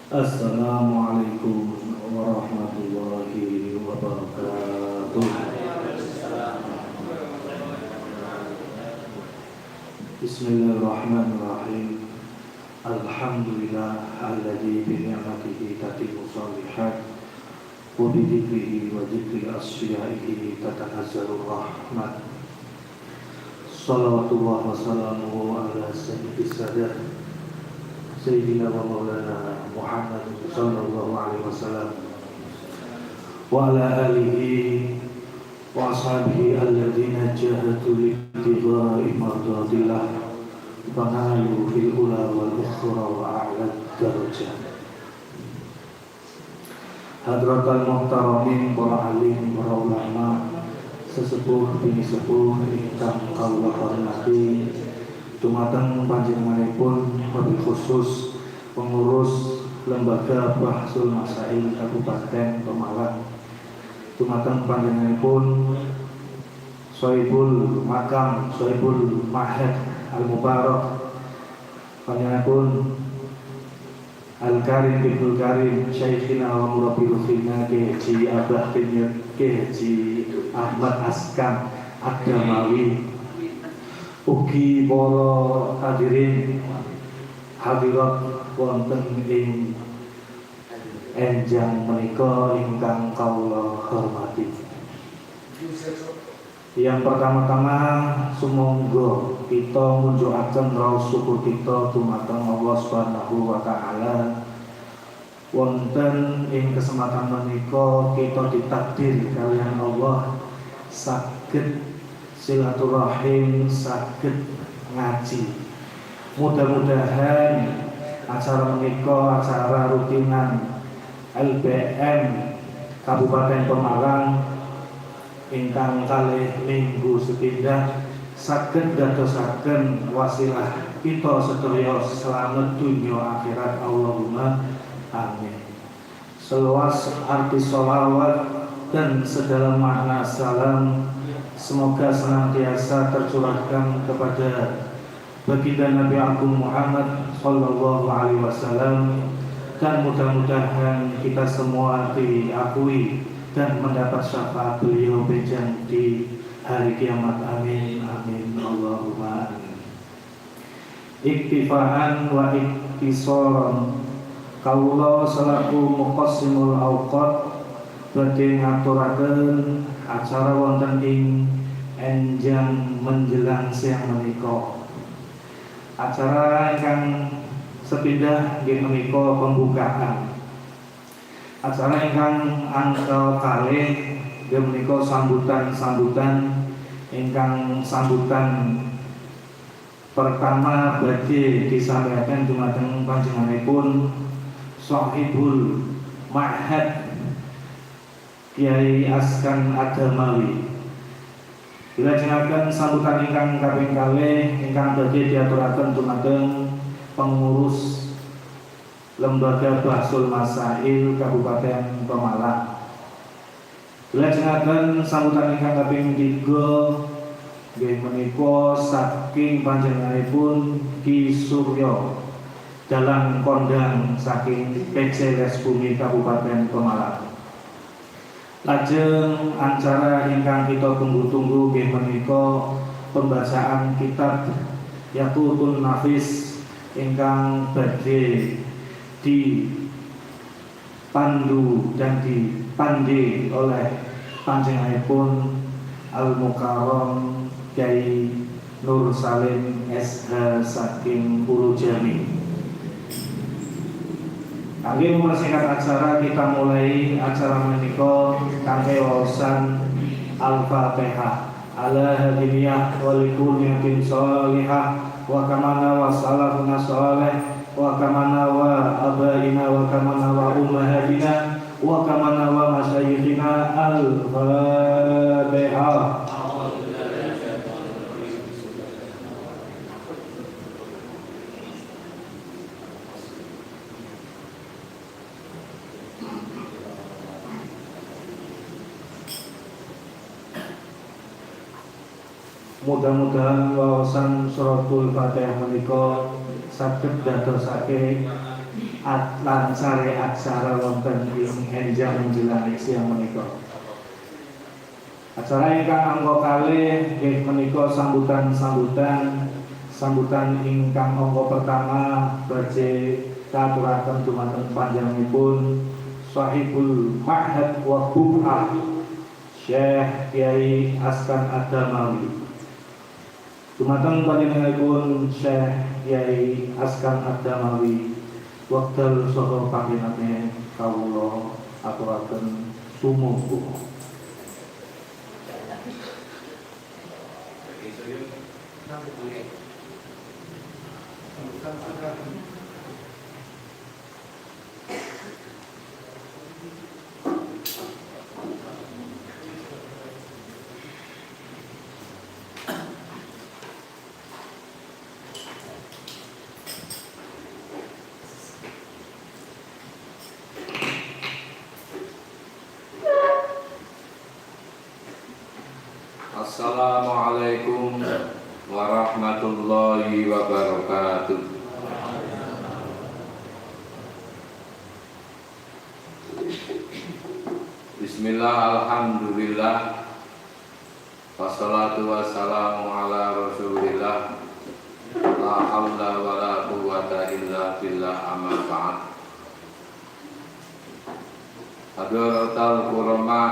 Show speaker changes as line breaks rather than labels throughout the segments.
Assalamualaikum warahmatullahi wabarakatuh. Bismillahirrahmanirrahim. Alhamdulillah alladzi bi ni'matihi tatimmu shalihat wa bi dzikrihi wa dzikri asfiya'ihi tatanazzalu rahmat. Shalawatullah wa salamuhu ala sayyidis sadat Sayyidina wa maulana Muhammad sallallahu alaihi wasallam wa ala alihi wa ashabihi alladhina jahadu libtigha'i mardatillah wa nalu fil ula wal ukhra wa a'la darajat. Hadratal muhtaramin para alim, para ulama, sesepuh bini sepuh ingkang kawula hormati, dumateng panjenenganipun wabil khusus pengurus Lembaga Bahsul Masail Kabupaten Pemalang, dumateng panjenenganipun Sohibul Makam, Sohibul Mahad Al-Mubarak, panjenenganipun Al-Karim Ibnul Karim Syekhina wa Murabbi Rukhina K.H. Abah K.H. Ahmad Askan Ad-Damawi, ugi para hadirin hadirat wonten ing enjang menika ingkang kawula hormati. Yang pertama-tama sumangga kita munjukaken raos syukur kita dumateng Allah Subhanahu wa taala. Wonten ing kesempatan menika kita ditakdir kalian Allah saged silaturahim, saged ngaji. Mudah-mudahan acara menika acara rutinan LBM Kabupaten Pemalang ingkang kalih minggu sepindah saged dadosaken wasilah kita sedaya slamet dunya akhirat, Allahumma amin. Seluas arti sholawat dan sedalam makna salam semoga senantiasa tercurahkan kepada baginda Nabi Agung Muhammad sallallahu alaihi wasallam, dan mudah-mudahan kita semua diakui dan mendapat syafaat beliau bejang di hari kiamat. Amin amin Allahumma amin. Iktifaan wa iktisoran, kawula selaku muqassimul awqat badhe ngaturaken acara wonten ing enjang menjelang siang menika. Acara ingkang sepindah nggih menika pembukaan. Acara ingkang angka kalih nggih menika sambutan ingkang sambutan pertama badhe disampaikan dumateng panjenenganipun Sohibul Mahad Kiai Askan Ad-Damawi. Dilajengaken sambutan ingkang kaping kalih ingkang badhe diaturaken dumateng pengurus Lembaga Bahsul Masail Kabupaten Pemalang. Dilajengaken sambutan ingkang kaping 3 nggih menika saking panjenenganipun Ki Suryo Dalang Kondang saking PC Les Bumi Kabupaten Pemalang. Lajeng acara ingkang kita tunggu-tunggu nggih menika pembacaan kitab Yaqutun Nafis ingkang badhe dipandu dan dipandhe oleh panjenenganipun Al-Mukarram Kyai Nur Salim SH saking Purujani. Kami mempersingkat acara, kita mulai acara menika kanthi waosan Al-Fatihah. Ala hadiniyah wa likulliyatin sholihah wa kamana wa salafuna sholih wa kamana wa abaina wa kamana wa ummahatina wa kamana wa masyayikhina. Al-Fatihah. Mudah-mudahan wawasan suratul Fatihah menika saged dadosake lan sare aksara wonten ing enjang menjelang siang menika. Acara ingkang angka kalih nggih menika sambutan ingkang angka pertama badhe katuraken dumateng panjenenganipun Sahibul Ma'had wa Bub'ah Syekh Kiai Askan Adamawi. Dumateng panjenenganipun Syekh Kiai Askan Adamawi wekdal saha panjenengane kawula aturaken sumumpun.
Assalamualaikum warahmatullahi wabarakatuh. Bismillah, alhamdulillah, wassalatu wassalamu ala rasulillah, la hawla wa la quwwata illa billah, amma ba'd. Hadratal kurama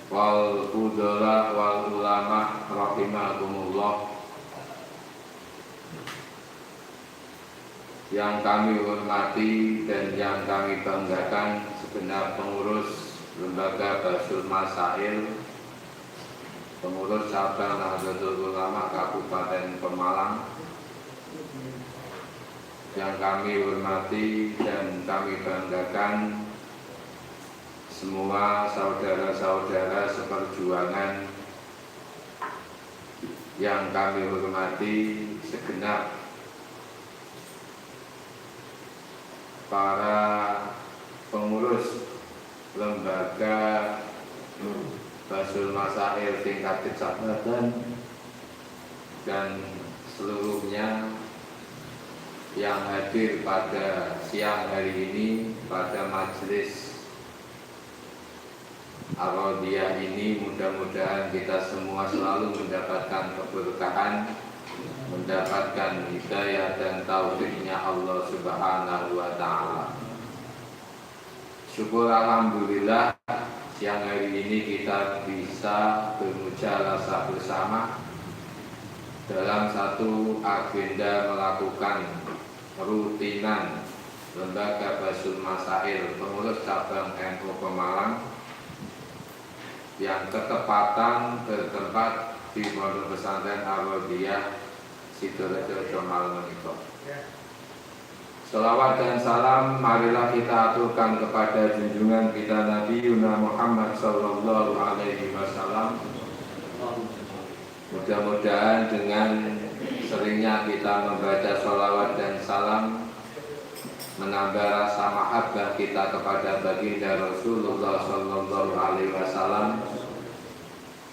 wal fudala wal ulama rahimakumullah, yang kami hormati dan yang kami banggakan segenap pengurus Lembaga Basul Masail, pengurus cabang Nahdlatul Ulama Kabupaten Pemalang, yang kami hormati dan kami banggakan semua saudara-saudara seperjuangan yang kami hormati, segenap para pengurus Lembaga Basul Masail tingkat kecamatan dan seluruhnya yang hadir pada siang hari ini pada majelis Ar-Radiyah ini. Mudah-mudahan kita semua selalu mendapatkan keberkahan, mendapatkan hidayah dan taufiknya Allah Subhanahu wa Ta'ala. Syukur alhamdulillah, siang hari ini kita bisa bermujalasah bersama dalam satu agenda melakukan rutinan Lembaga Basul Masail pengurus cabang NU Pemalang yang ketepatan bertempat di Pondok Pesantren Ar-Radiyah Sidorejo Jomal menika. Selawat dan salam marilah kita aturkan kepada junjungan kita Nabi Muhammad sallallahu alaihi wasallam. Mudah-mudahan dengan seringnya kita membaca sholawat dan salam menambah rasa mahabbah kita kepada baginda Rasulullah sallallahu alaihi wasallam,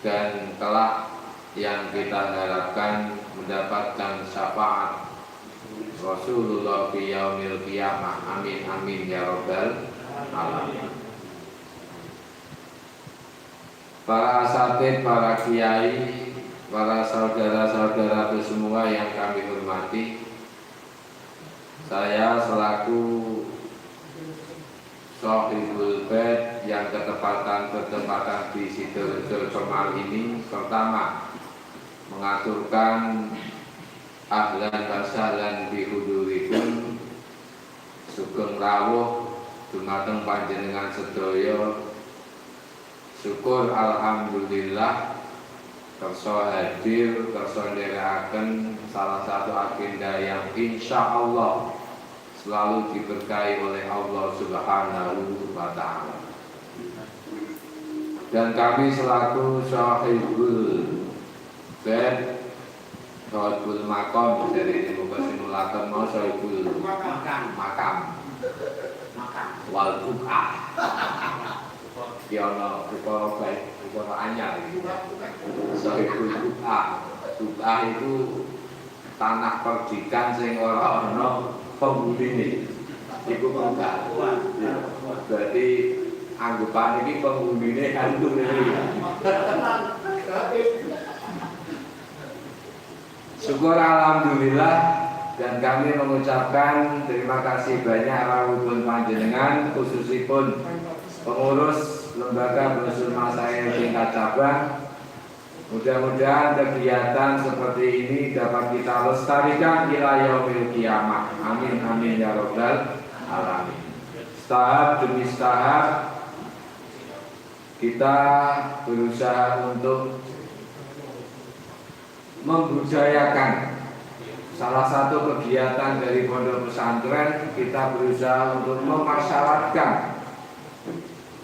dan kelak yang kita harapkan mendapatkan syafaat Rasulullah fi yaumil qiyamah. Amin amin ya rabbal alamin. Para asatidz, para kiai, para saudara-saudaraku semua yang kami hormati, saya selaku Shahibul Bait yang bertepatan di Sidorejo Jomal ini, pertama mengaturkan ahlan wa sahlan bi hudurikum, sugeng rawuh dumateng panjenengan sedaya. Syukur alhamdulillah kersa hadir, kersa nderekaken salah satu agenda yang insya Allah selalu diberkahi oleh Allah Subhanahu wa Ta'ala. Dan kami selaku Shahibul Bait, Shahibul Maqam, dari muka sinulaken mau Shahibul Makam wal Buk'ah Yono Bukoro Baik, Bukoro Anyar. Shahibul Buk'ah itu tanah perdikan sing ora ana penghuni ini iku buka. Berarti anggapan ini penghuni ini hantu ini. Syukur alhamdulillah, dan kami mengucapkan terima kasih banyak rawuhipun panjenengan, khususipun pengurus lembaga Brosul Masail tingkat cabang. Mudah-mudahan kegiatan seperti ini dapat kita lestarikan ila yaumil qiyamah. Amin amin ya rabbal alamin. Tahap demi tahap kita berusaha untuk membudayakan salah satu kegiatan dari pondok pesantren. Kita berusaha untuk memasyaratkan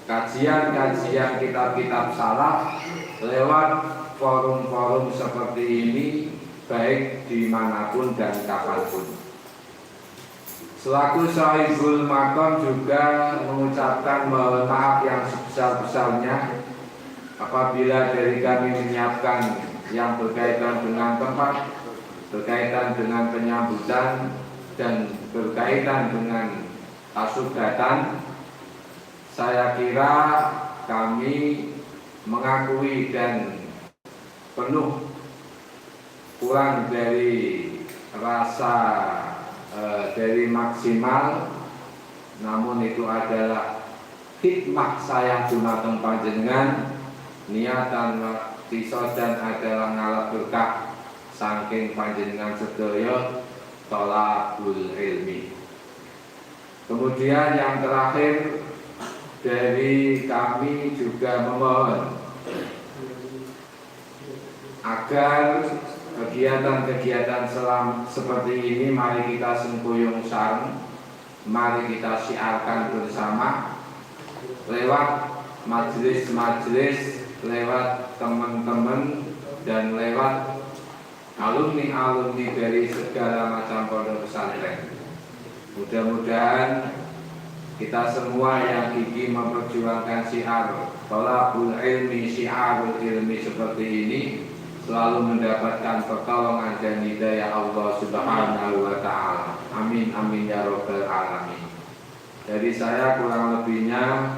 kajian-kajian kitab-kitab salaf lewat forum-forum seperti ini, baik dimanapun dan kapanpun. Selaku sahibul makom juga mengucapkan mohon maaf yang sebesar-besarnya apabila dari kami menyiapkan yang berkaitan dengan tempat, berkaitan dengan penyambutan, dan berkaitan dengan tasubatan. Saya kira kami mengakui dan penuh kurang dari rasa dari maksimal, namun itu adalah hikmah saya dumateng panjenengan, niatan waktiso dan adalah ngalap berkah saking panjenengan sedaya thalabul ilmi. Kemudian yang terakhir dari kami juga memohon agar kegiatan-kegiatan seperti ini mari kita sengkuyung sareng, mari kita syiarkan bersama lewat majelis-majelis, lewat teman-teman, dan lewat alumni-alumni dari segala macam pondok pesantren. Mudah-mudahan kita semua yang gigih memperjuangkan syiar thalabul ilmi, syiarul ilmi seperti ini selalu mendapatkan pertolongan dan hidayah Allah Subhanahu wa ta'ala. Amin amin ya rabbal alamin. Dari saya kurang lebihnya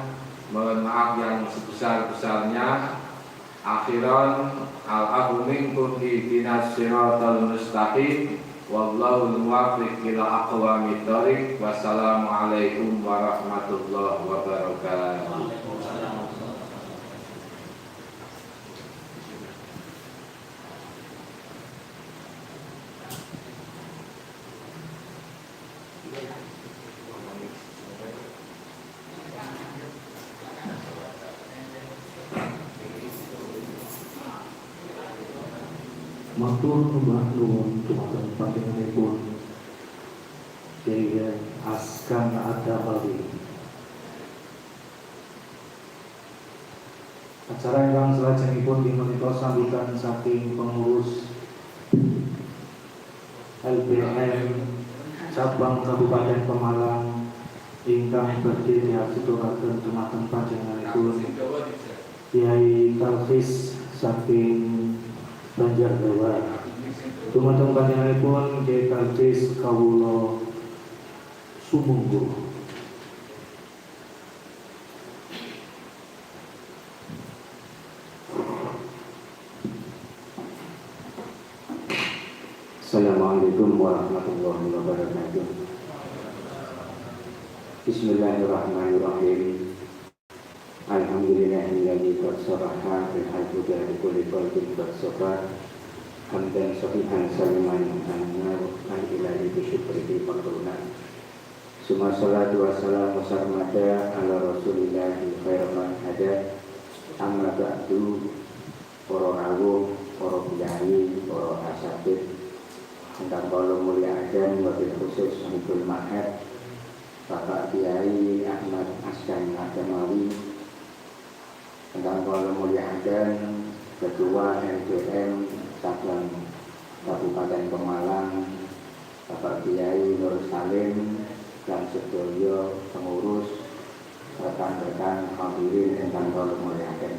mohon maaf yang sebesar-besarnya. Akhiran al-afu minkum ihdinas siratal mustaqim wallahu muwaffiq ila aqwamit thoriq. Wassalamualaikum warahmatullahi wabarakatuh.
Matur nuwun dumateng panjenenganipun Kyai Askan Ad-Dabawi. Acara ingkang salajengipun dipunika sambutan saking pengurus LBM cabang Kabupaten Pemalang ingkang badhe diaturaken dumateng panjenenganipun Kyai Talfis saking Banjarbawa. Dumateng panjenenganipun Kyai Talfis kawula sumungguh.
Assalamualaikum warahmatullahi wabarakatuh. Bismillahirrahmanirrahim. Alhamdulillahilladzi qad saraha bil huda li kulli qalbin qad safa hamdan sahihan saliman anna wa ilahi bi syukrihi faqulna. Summa salatu wassalamu sarmada ala rasulillahi khairu man hada. Amma ba'du, para rawuh, para kiai, para asatidz tentang kalau mulia adan wabil khusus Sahibul Ma'had Bapak Kiai Ahmad Askan Ad-Dabawi, tentang kalau mulia adan Ketua LBM Cabang Kabupaten Pemalang Bapak Kiai Nur Salim dan sedaya pengurus rekan-rekan hadirin tentang kalau mulia adan.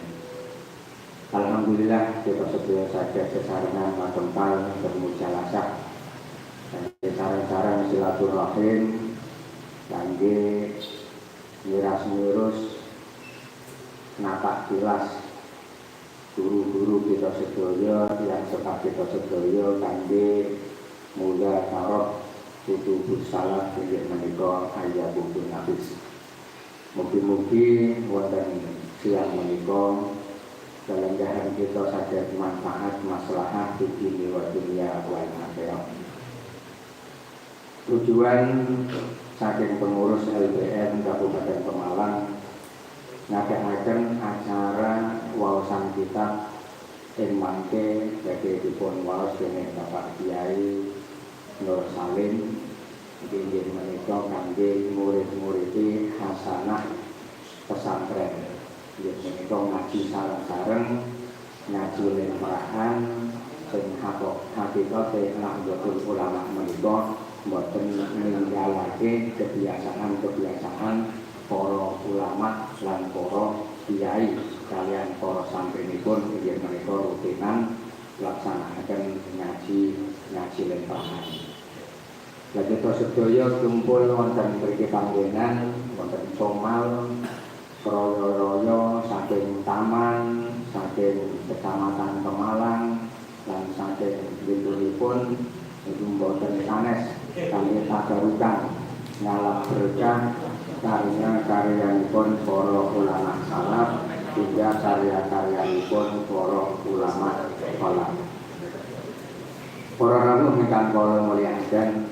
Alhamdulillah kita sedaya sadaya sesarengan matempal bermujalasah cara-cara silaturahim kangge miras-mirus napak tilas guru-guru kita sedaya yang sepak kita sedaya kangge mulia taroh kutubus salat inggih menika ayyabun nafis. Mugi-mugi wonten siang menika kalenggahan kita saged manfaat maslahat dunia wa dunia wal akhirah. Tujuan saking pengurus LBM Kabupaten Pemalang ngadahaken acara waosan kitab ing mangke badhe dipun waos dening Bapak Kiai Nur Salim inggih menika kangge murid-muride hasanah pesantren. Inggih menika ngaji sareng-sareng ngaji lembahan sing hakikate Nahdlatul Ulama menika boten ninggalake kebiasaan para ulama lan para kiai kalian para santrinipun inggih menika rutinan laksanakaken ngaji lempahan. Lan kita sedaya kumpul wonten mriki panggenan wonten Comal Royo-royo saking taman saking Kecamatan Pemalang lan saking lindunipun itu mboten sanes kami tadarukan ngalap berkah karya-karyanipun para ulama salaf hingga karya-karyanipun para ulama khalaf. Para rawuh ingkang kula mulyakaken,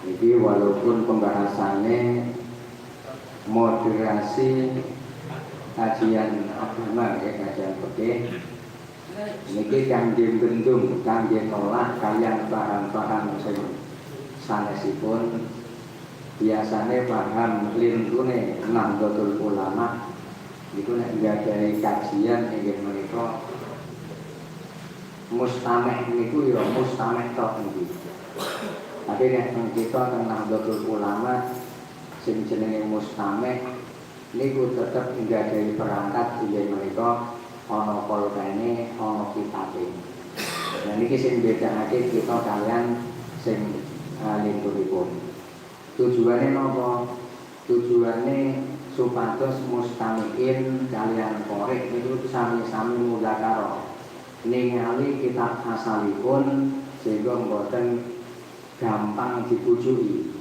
iki walaupun pembahasannya moderasi kajian agama ya kajian fikih niki kangge bendung kangge nolak kalian paham-paham sing sanesipun biasane paham lintune Nahdlatul Ulama iku nek nggadahi kajian inggih menika mustameh niku ya mustameh tok niki. Tapi nek kita teng Nahdlatul Ulama sing jenenge mustameh niku tetep nggadahi perangkat inggih menika ana polkane ana kitabe. Nah niki sing bedakake kita kalian sing lintunipun. Tujuannya napa? Tujuannya supados mustamiin kalian korek itu sami-sami mudzakarah ningali kitab asalipun sehingga mboten gampang dipujuki.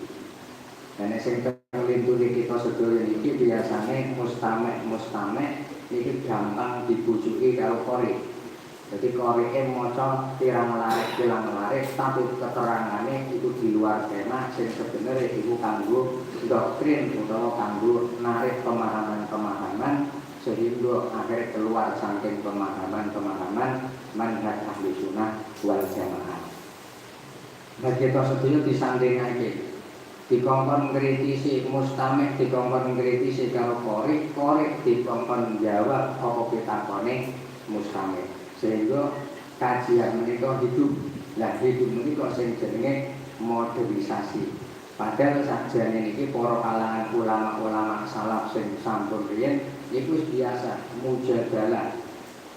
Dan sing lintune kita sedaya niki biasane mustameh niki gampang dipujuki karo korek. Jadi koreke maca pirang-larik tapi keterangane itu di luar tema sing sebenarnya itu kanggo doktrin utawa kanggo narik pemahaman-pemahaman sehingga akhirnya keluar saking pemahaman-pemahaman manhaj ahli sunnah wal jamaah. Nah kita sedaya disandingake dikongkon ngritisi mustameh dikongkon ngritisi karo korek dikongkon jawab apa pitakone mustameh. Sehingga kajian menika hidup. Lah hidup menika sing jenenge modernisasi. Padahal sakjane niki para kalangan ulama-ulama salaf sing sampun riyen iku biasa mujadalah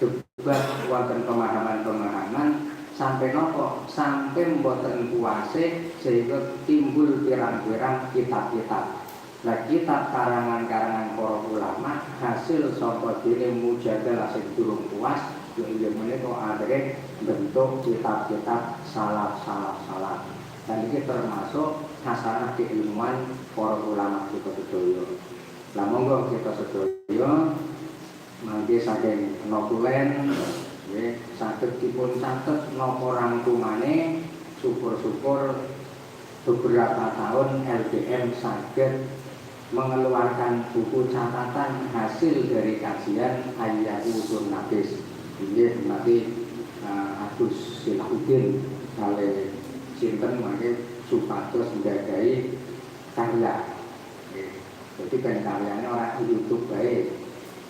debat wonten pemahaman-pemahaman sampai nopo sampai mboten puase sehingga timbul pirang-pirang kitab-kitab. Lah kitab karangan-karangan para ulama hasil saka dene mujadalah sing durung puas yang menika akhirnya bentuk kitab-kitab salaf. Dan ini termasuk hasanah keilmuan para ulama kita sedaya. Lah monggo kita sedaya mangke saking notulen nggih saged dipun catet napa rangkumane syukur-syukur beberapa tahun LBM saged mengeluarkan buku catatan hasil dari kajian Ayyabun Nafis. Ini nanti Agus Silahudin kali sinten mangke supados menjagai karya. Jadi kan karyanya orang YouTube baik,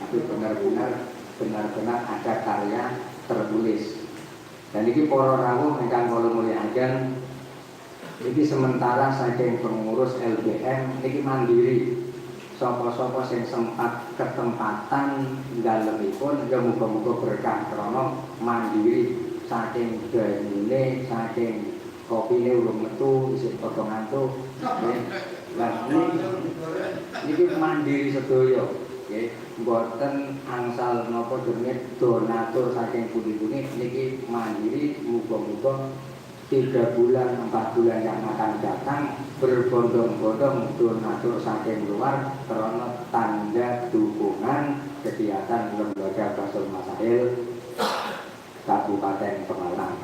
tapi benar-benar ada karya tertulis. Dan ini para rawuh ingkang kula mulyakaken, iki sementara saking pengurus LBM niki mandiri. Sapa-sapa sing sempat ketempatan dalemipun ya muga-muga berkah krana mandiri saking banyune saking kopi ini belum metu, isi potongan tuh. Lah ini mandiri sedaya. Nggih, mboten angsal napa jenenge donatur saking pundi-pundi niki mandiri muga-muga 3 bulan 4 bulan yang akan datang berbondong-bondong donatur saking luar karena tanda dukungan kegiatan lembaga Basul Masail Kabupaten Pemalang.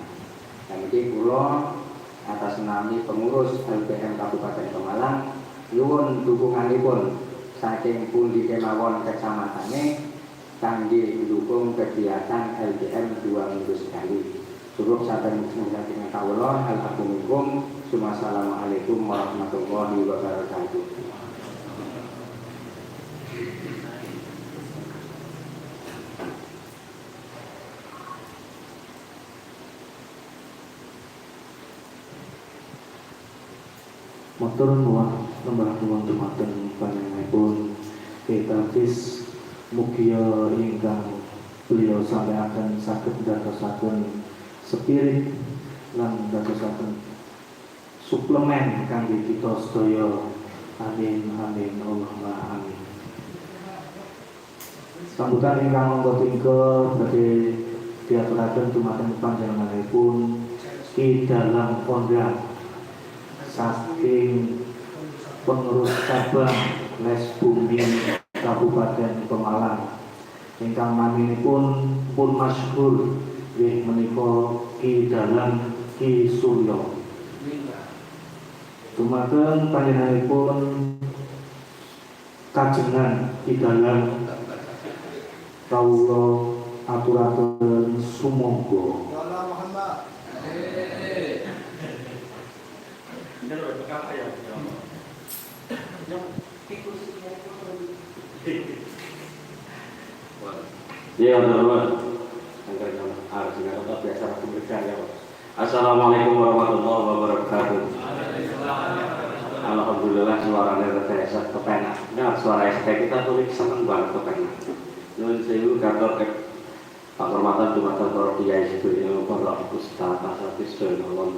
Dan ini kula atas nami pengurus LBM Kabupaten Pemalang nyuwun dukunganipun saking pundi kemawon kecamatane kangge mendukung kegiatan LBM 2 minggu sekali. Cukup sampai mengucapkan kawula alaikum wassalamualaikum warahmatullahi wabarakatuh.
Motor nuwun nembah nuwun dumateng panjenenganipun Ketalkis mugia ingkang beliau sampaikan saged dadosaken spirit lan dadosaken suplemen kangge kita sedaya. Amin amin Allahumma amin. Sambutan ingkang monggo tinggal badhe diaturaken dumateng panjenenganipun Ki Dalang Pondang saking pengurus cabang Les Bumi Kabupaten Pemalang ingkang naminipun pun masyhur nggih menika Ki Dalang Ki Suryo. Dumateng panjenenganipun kajengan Ki Dalang kawula aturaken sumangga.
Ya, teman-teman. Assalamualaikum warahmatullahi wabarakatuh. Alhamdulillah suaranya terasa kepenak. Nah, suara ST kita tuh seneng banget kepenak. Nun sewu kantor Pak Hormatan Dumateng para kiai sedaya para ustaz asatidz sedaya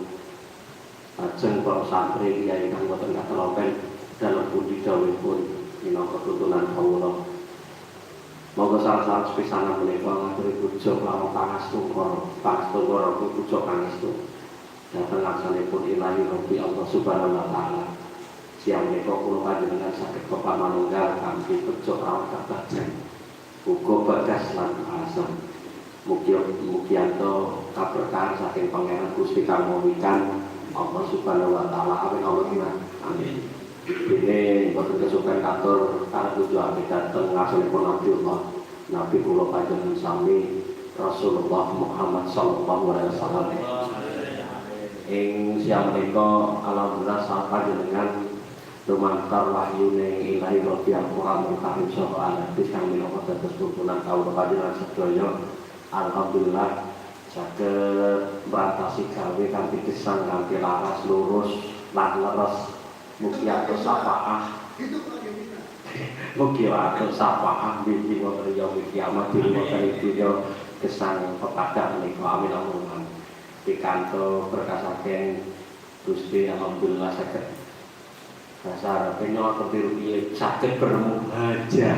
ajeng para santri kiai kang boten katelopen dalam pundi dawuhipun minangka tuntunan kawula. Moga salah-salah sepisanan menika ngaturi puja kelawan pangastunkara puja pangestu dhateng laksanipun ilahi Rabbi Allah Subhanahu wa taala. Siang menika kula panjenengan saged pepamanunggal kanthi puja kelawan kabagjan uga bagas lan asam. Mugi-mugianto kaberkahan saking Pangeran Gusti kang mawikan Allah Subhanahu wa taala. Amin Allahumma amin. Ini boten kesupen katur karo tujuh api dateng ngasilipun Nabi kula panjenengan sami Rasulullah Muhammad sallallahu alaihi wasallam. Ing siang menika alhamdulillah saha panjenengan lumantar wahyune ilahi Rabbi Al-Qur'anul Karim saha anabi kang minangka dados tuntunan kawula panjenengan sedaya. Alhamdulillah saged merantasi gawe kanthi gesang kanthi laras lurus lan leres. Mugi atus safaah. Mugi atus safaah bihi wa yaumil kiamat wa kalidiyo gesang pepadang menika amin Allahumma. Pikanto berkasaken Gusti alhamdulillah saged dasar penyo ketiru piye saged bermuhajah.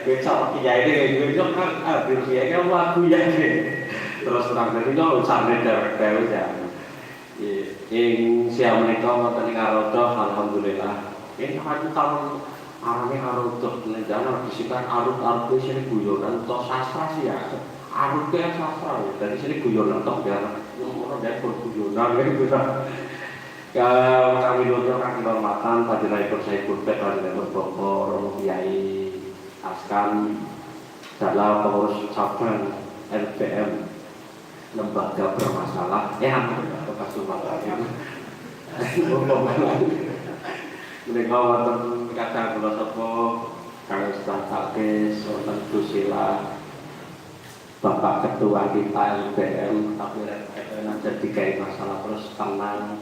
Besok kiai iki besok kan biru kiai kan lagu ya. Terus terang dari nyo sampe derek ya. Ing siang menika wonten ing Arodo alhamdulillah. Ing aku tahun arane Arodo lenjana disikan arut-arut sini guyonan tok sastra sih ya. Arut ke sastra ya. Dari sini guyonan tok ya. Ngono nek guyonan gitu. Kami dodo kang hormatan panjenenganipun Saipun Pek panjenenganipun Bapak Romo Kiai Askan dalam pengurus cabang LBM lembaga bermasalah bekas Sumatera mereka wonten kadang kula sapa kang Ustaz Takis wonten Dusila Bapak Ketua kita LBM tapi jadi kayak masalah terus tenang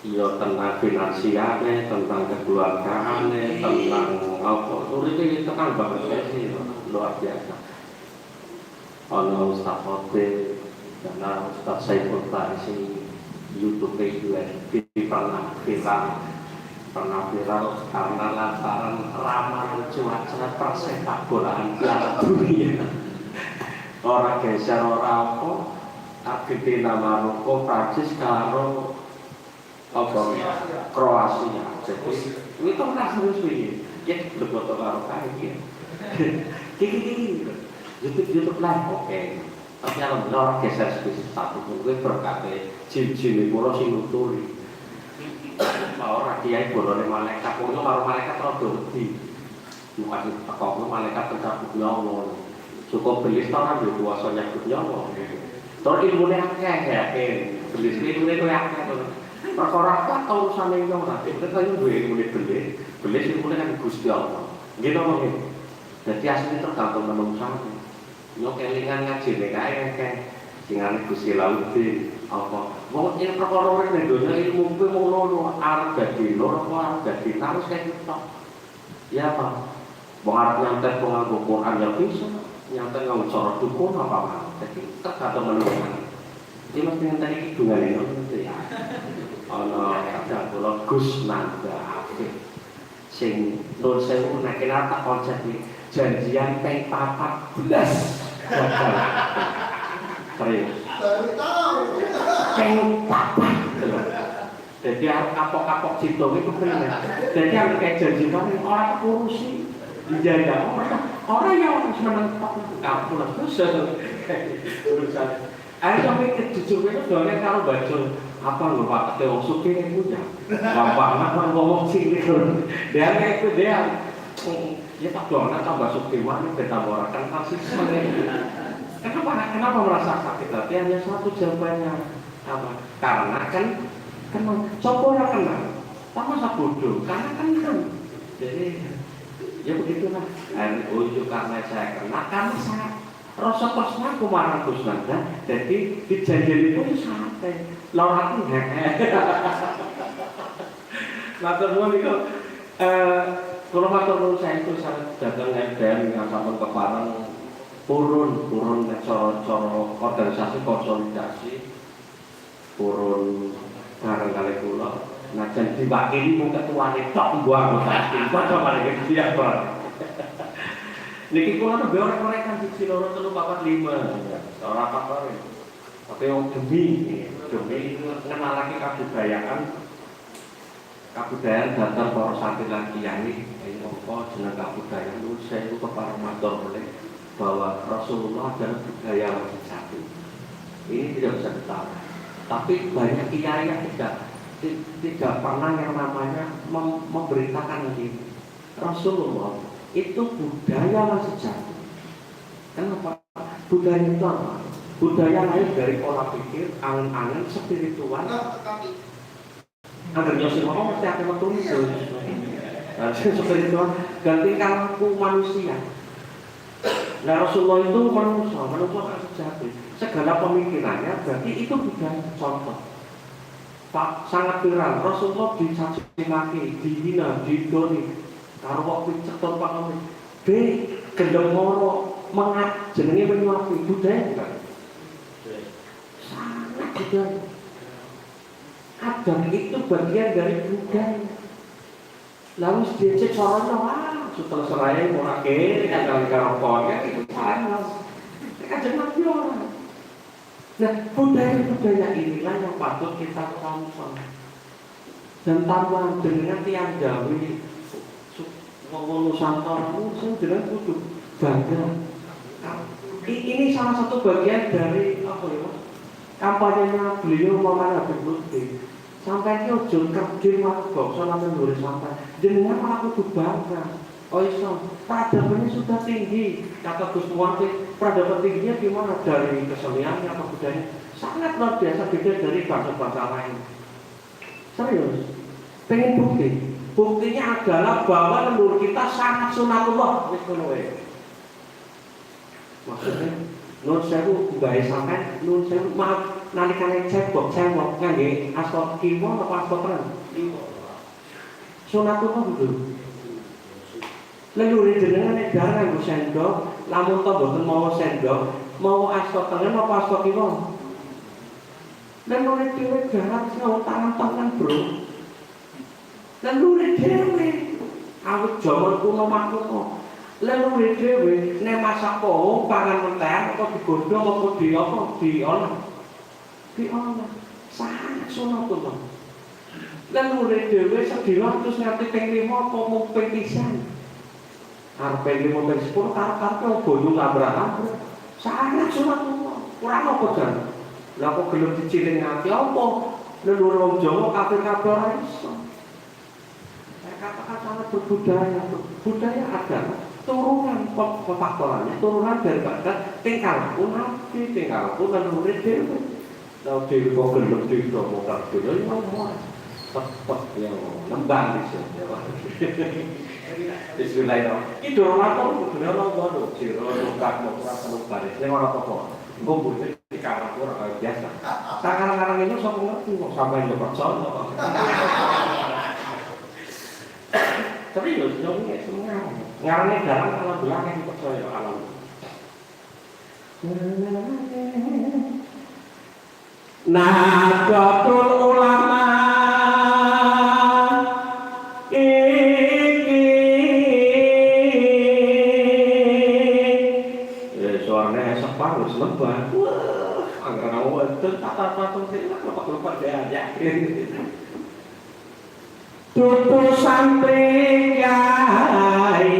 iya tentang finansialnya, tentang kekeluargaannya, tentang apa itu kan banget sih luar biasa. Ono Ustaz Khotir karena Ustaz Saiful Farisi YouTube UNB pernah viral karena lantaran ramalan cuaca persepak bolaan Piala Dunia. Orang geser orang apa Argentina, Maroko, Prancis karo Kroasia. Jadi itu kan harus begini. Ya berfoto karo kayak gini. YouTube live oke. Tapi orang geser spesies satu mungkin berkate jim-jim pulau sing nuturi. Orang kiai bolone malaikat, wong karo malaikat rada wedi. Bukan tekokno malaikat pencabut nyawa. Cukup belis ta ora kuasa nyabut nyawa. Tur ilmune akeh ya, belis ilmune kowe akeh to. Perkara apa ta urusane iki ora. Kita kan duwe ilmune belis ilmune kan Gusti Allah. Nggih napa nggih? Dadi asline tergantung menungsa. Yo kelingan ngajine kae akeh. Sing ane Gusti Lauti apa? Wong yen perkara urip ning donya ilmu kuwi mung loro, arep dadi loro apa arep dadi terus kae tok. Ya apa? Wong arep nyantet nganggo Quran ya bisa. Nyata nggak cara dukun apa jadi tergantung menurut ini mesti yang tadi hidungan itu ya ada kalau Gus Nanda Afif sing non sewu nakin apa konsep ini janjian peng 14 gagal serius peng 14 jadi kapok-kapok cinta itu bener jadi yang kayak janji kamu orang kurusi dijaga orang yang harus menentok kamu lah susah urusan ayo sampai jujur itu doanya kalau baca apa lho Pak Teo Suki itu ya gampang banget ngomong sini dia kayak itu dia ya tak doanya tambah Suki mana kita borakan pasti kenapa merasa sakit hati hanya satu jawabannya apa karena kan coba orang kenal sama sabodo karena kan jadi ya begitulah. Ujuk karena saya kena karena saya rasa personal kumaran Gus Nanda. Jadi dijanjian itu santai. Lawan aku matur nuwun niku kalau matur nuwun saya itu sangat dagang dan sampun kepareng purun cara organisasi konsolidasi purun bareng kali kula. Nah, dan diwakili mung ketuane tok mbuh anggota tim kok malah dia bar. Niki kula nembe ora-ora kan 1 2 3 4 5. Ora apa-apa. Tapi wong demi ngenalake kebudayaan dhateng para santri lan kiai apa jeneng kabudayaan niku saya itu kepareng matur oleh bahwa Rasulullah adalah budaya yang satu. Ini tidak bisa ditawar. Tapi banyak kiai yang tidak pernah yang namanya memberitakan ini. Rasulullah itu budaya yang sejati. Kenapa? Budaya itu apa? Budaya lain dari pola pikir, angan-angan, spiritual. Agar Yosin ngomong mesti akan metulis. Spiritual dan tingkah laku manusia. Nah Rasulullah itu manusia yang sejati. Segala pemikirannya berarti itu budaya contoh. Pak sangat viral, Rasulullah dicaci maki, dihina, didoni, karo waktu ceton Pak Amin. B gendeng moro, mengat jenenge menyuapi budaya bukan? Sangat budaya. Adam itu bagian dari budaya. Lalu dia corona, setelah seraya mau akhir, kadang-kadang pokoknya itu salah. Kadang-kadang orang. Nah, budaya-budaya inilah yang patut kita tonton. Dan tambah dengan tiang Jawi, ngomong Nusantara, saya dengan kudu bangga. Ini salah satu bagian dari apa ya, kampanyenya beliau Maulana Habib Lutfi. Sampai ke ujung kerjin waktu bokso langsung boleh sampai. Dengan malah kudu bangga. Oh Islam, peradabannya sudah tinggi. Kata Gus Muhammad, peradaban tingginya gimana? Dari keseniannya apa budayanya? Sangat luar biasa beda dari bangsa-bangsa lain. Serius. Pengen bukti. Buktinya adalah bahwa leluhur kita sangat sunatullah. Maksudnya, nun sewu gawe sampai nun sewu maaf nalikane cebok ngangge asal kiwa apa asal terang. Sunatullah dulu. Leluhur jenengan nek darah nggo sendok, lamun to mboten mau sendok, mau asta tengen apa asta kiwa? Dan urip dhewe garap sing tangan-tangan, Bro. Dan urip dhewe awit jaman kuno makuno. Lan urip dhewe nek masak kok pangan mentah kok digodhong apa diolah. Sangat sono kuno. Lan urip dhewe sedina terus nganti ping 5 apa mung ping 3. Arep ping 5 ping 10 karep-karepe boyo ngabrak-abrak. Sangat sono kuno. Ora apa jan. Lah kok gelem diciling ati apa? Leluhur wong Jawa kabeh-kabeh ora iso. Saya katakan sangat berbudaya, budaya agama, turunan faktorannya, turunan daripada tingkahku nabi, tingkahku leluhur dhewe. Lah dhewe kok gelem ditomongkan dhewe ngomong. Tetep ya nembang iso ya. Bismillahirrahmanirrahim. Iki dorongan kudune ana ngono, jero tukak ora perlu baris. Ning ora apa-apa. Engko mbune dikarang ora kaya biasa. Sakarang-karang ini sok ngerti kok sampeyan yo percaya. Tapi yo nyonya semua. Ngarane dalam kalau belang yang percaya alam. Nahdlatul Ulama suaranya separuh selebar. Wah, angkara wonten tata-tata sing lepak-lepak yakin. Tutu santri kiai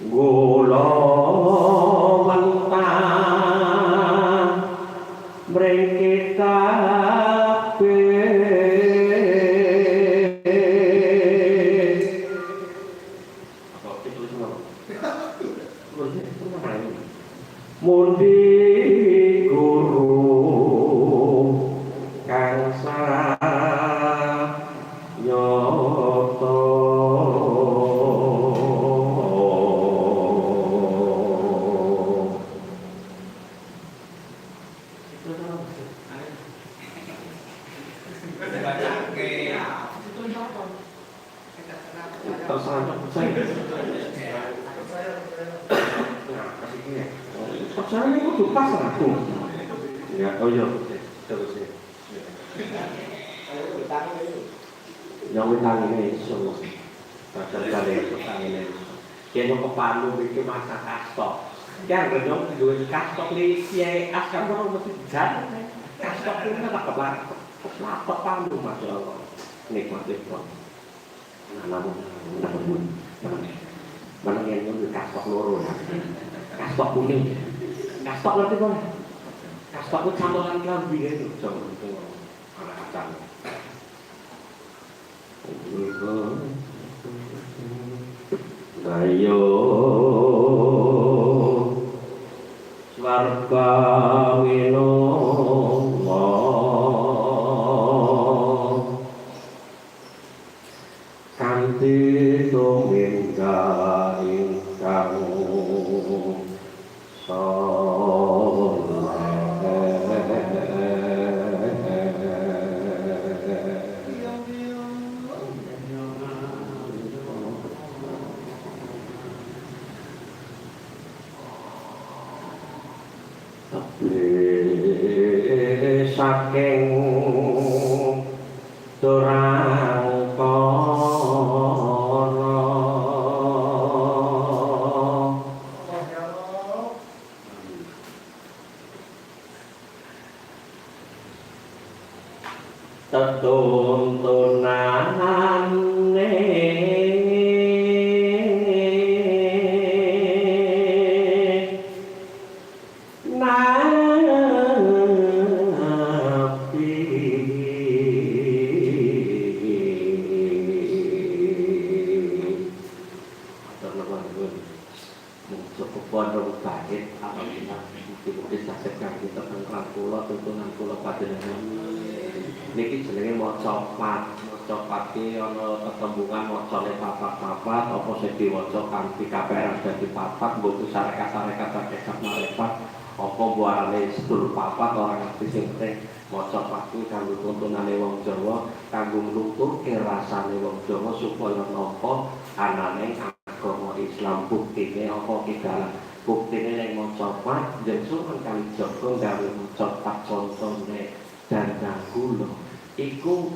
gula mentah mriki mundi guru kang nyoto percaya itu pas aku. Ya, oh iya. Terus ya. Yang utang ini semua. Pasal kali utang ini. Kena kepalu itu masa kastok. Yang renyong dua kastok ni kiai askam orang mesti jalan. Kastok itu kan tak lapar palu masya Allah. Nikmat itu. Namun. Mana yang itu kastok loro. Kastok kuning. Kastok ngerti kok? Kastok itu campuran klambi itu. Coba itu anak kacang. Ayo swarga winoma kanthi tumingga ingkang saking turang kono tetuntunane pondok bait alhamdulillah mungkin saged kangge tentang kula tuntunan kula panjenengan niki jenenge maca ki ana tetembungan macane papat-papat apa sing diwaca kanthi kaperan dadi papat mboten sarekat-sarekat sarekat marifat apa buarane sedulur papat ora ngerti sing penting maca pati kanggo tuntunane wong Jawa kanggo nglungkurke rasane wong Jawa supaya nampa anane agama Islam buktine apa kidalan buktine ning maca pat jeneng kali Joko gawe maca pat contone dan kula iku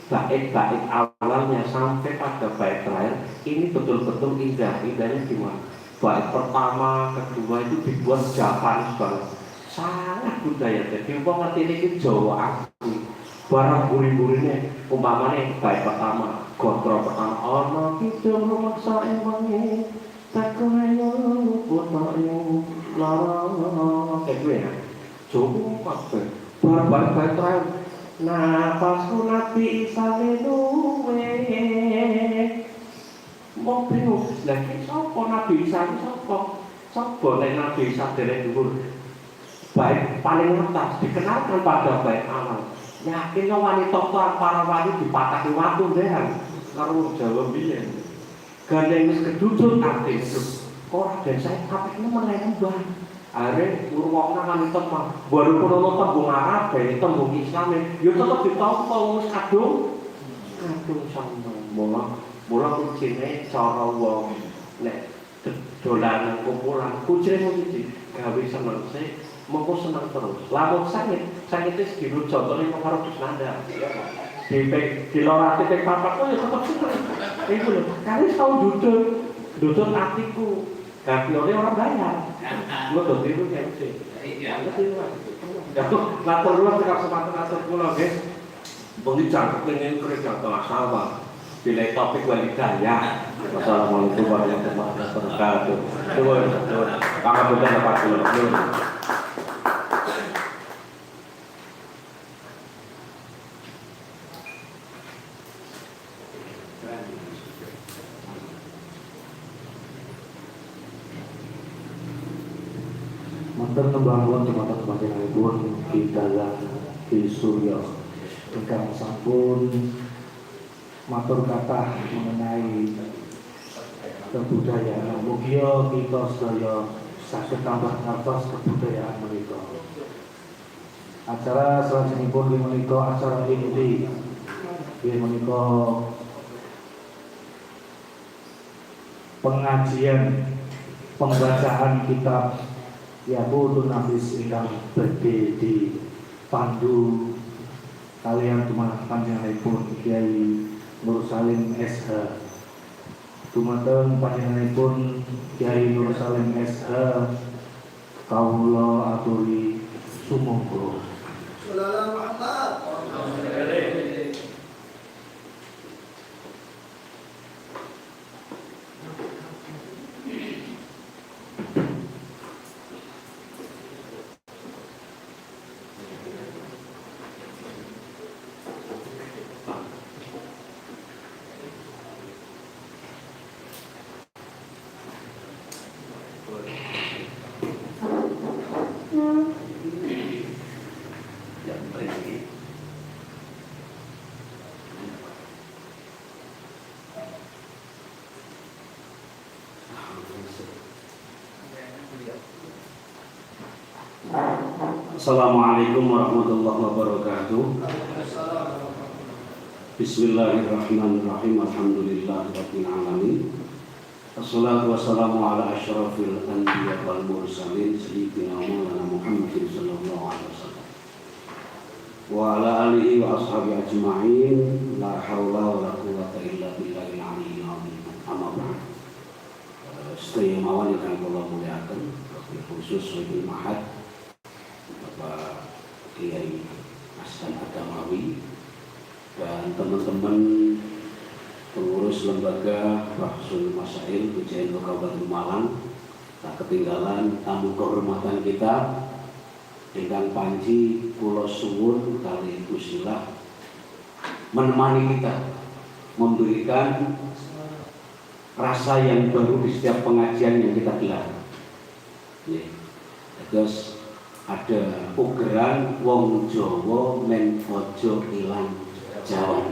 bait-bait awalnya sampai pada bait terakhir ini betul-betul indah. Indahnya gimana? Bait pertama, kedua itu dibuat Japanis banget, sangat budaya. Jadi umpama ngerti ini Jawa asli barang buri-burine umpamanya bait pertama gondro pertama ana kidung rumaksa ing wengi takoyo putoyo lara kayak gue ya Jawa kabeh barang bait terakhir nafasku Nabi Isa luwe mau bingung lagi sapa Nabi Isa sapa nek Nabi Isa dereng dhuwur baik paling atas dikenalkan pada baik awal yakin wanita para wali dipataki watu dehan karo Jawa biyen gandeng wis kedudut ati ora den saya apikne meneh mbah are urwokna wanita mah baru kono tembung Arab tembung Islam yo tetep ditampa wis kadung sama mula kuncine cara wong nek dolanan kumpulan kuncine mesti gawe seneng sih mengko seneng terus lamun sakit wis dirujontone karo Kusnanda di lorate teng papat kok ya tetep seneng iku lho kali tau dudut atiku gapione ora bayar gua do tiru ya sih iya lapor luar ke kesempatan kula nggih bengi cangkep ning kerja telah sawah bila topik walidaya. Wassalamualaikum warahmatullahi wabarakatuh. Pangapunten Pak kula.
Mantan membangun tempat panjenenganipun di dalam di Surya ingkang sampun matur kathah mengenai kebudayaan. Mugia kita sedaya saged tambah nafas kebudayaan menika. Acara salajengipun menika acara inti menika pengajian pembacaan kitab Yaqutun Nafis ingkang badhe dipandu kaliyan dumateng panjenenganipun Kiai Nur Salim SH. Dumateng panjenenganipun Kiai Nur Salim SH kawula aturi sumangga.
Sallallahu Muhammad.
Assalamualaikum warahmatullahi wabarakatuh. Bismillahirrahmanirrahim. Alhamdulillahirabbil alamin. Assalatu wassalamu ala asyrafil anbiya wal mursalin sayyidina Maulana Muhammadin sallallahu alaihi wasallam wa ala alihi wa ashabihi ajma'in. La haula wa la quwwata illa billahil aliyyil azim. Amma ba'd. Sedaya mawon ingkang kula muliaken khusus Wabil Mahad Bapak Kiai Askan Adamawi dan teman-teman pengurus lembaga Bahsul Masail Pujian Kabupaten Malang. Tak ketinggalan tamu kehormatan kita ingkang panji kula suwun kali usilah menemani kita, memberikan rasa yang baru di setiap pengajian yang kita gelar. Ya. Terus ada ugeran wong Jawa men ojo ilang Jawa.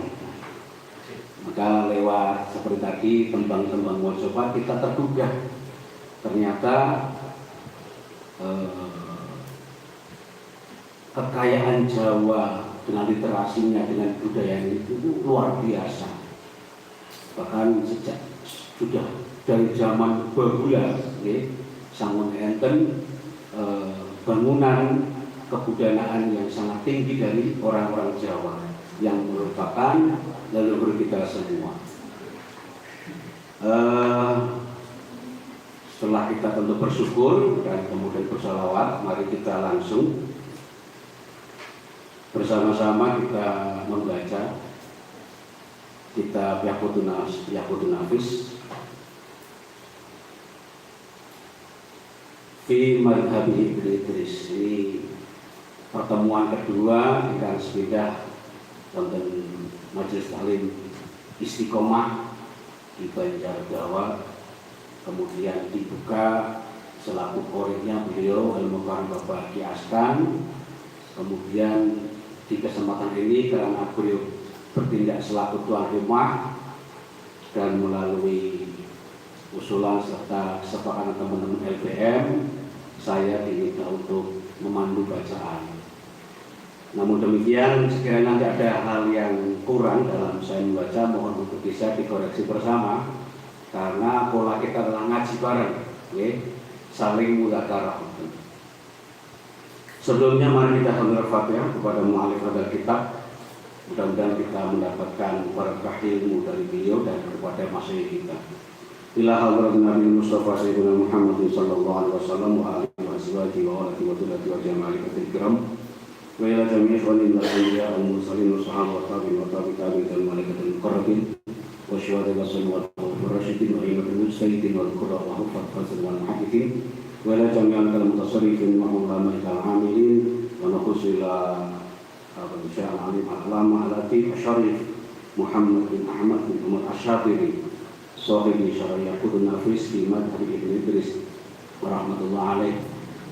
Maka lewat seperti tadi tembang-tembang Mojopat kita tergugah. Ternyata kekayaan Jawa dengan literasinya, dengan budayanya itu luar biasa. Bahkan sejak sudah dari zaman Babula, sangun enten bangunan kebudayaan yang sangat tinggi dari orang-orang Jawa yang merupakan leluhur kita semua. Setelah kita tentu bersyukur dan kemudian bersalawat, mari kita langsung bersama-sama kita membaca kitab Yaqutun Nafis fi madhabi Ibnu Idris. Ini pertemuan kedua yang sepeda wonten majelis taklim Istiqomah di Banjar Jawa, kemudian dibuka selaku koreknya beliau Al-Mukarram Bapak Ki Askan. Kemudian di kesempatan ini karena beliau bertindak selaku tuan rumah dan melalui usulan serta kesepakatan teman-teman LBM, saya diminta untuk memandu bacaan. Namun demikian, sekiranya nanti ada hal yang kurang dalam saya membaca, mohon untuk bisa dikoreksi bersama, karena pola kita adalah ngaji bareng, saling mudzakarah. Sebelumnya mari kita hamdul Fatihah kepada mu'alif hadal kitab. Mudah-mudahan kita mendapatkan berkah ilmu dari beliau dan kepada masyayikh kita. Ila hadratin Nabi Mustafa Sayyidina Muhammad sallallahu alaihi wasallam wa alihi wa sahbihi wa alihi wa sahbihi wa jama'atil kiram. Wa ila jami'i ikhwanina al-anbiya wal mursalin wa sahabati wa tabi'in dan malaikatul muqarrabin wa syuhada wa sallallahu wa rasyidin wa imatul mujtahidin wal qurra wa hufat fasl wal muhaddithin wa ila jami'al mutasarrifin wa ulama'i al-amilin wa nakhussu ila Syekh Alim Al-Alama Al-Latif Syarif Muhammad bin Ahmad bin Umar Asy-Syafiri sahibi syarah Yaqutun Nafis fi madhhab Ibnu Idris rahmatullah alaih.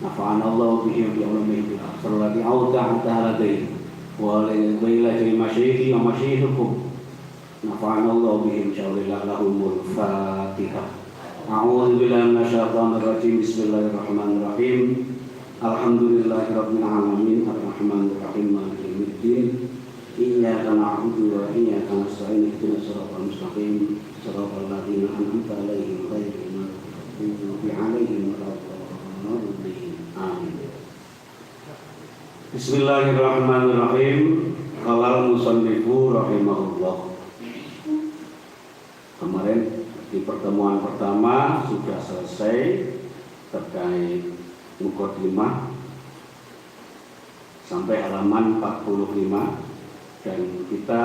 Nafa'ana Allah bihi wa ulamihi bil akhir alladhi awda'a ta'aladai wa ila jami' masyayikhi wa masyayikhukum. Nafa'ana Allah bihi insyaallah lahumul Fatihah. A'udzu billahi minasyaitonir rajim. Bismillahirrahmanirrahim. Alhamdulillahirabbil alamin arrahmanir rahim maliki yaumiddin. Iyyaka na'budu wa iyyaka nasta'in ihdinas siratal mustaqim siratal ladzina an'amta 'alaihim ghairil maghdubi 'alaihim waladdallin. Amin. Bismillahirrahmanirrahim. Qala al-musannifu rahimahullah. Kemarin di pertemuan pertama sudah selesai terkait Muqaddimah sampai halaman 45 dan kita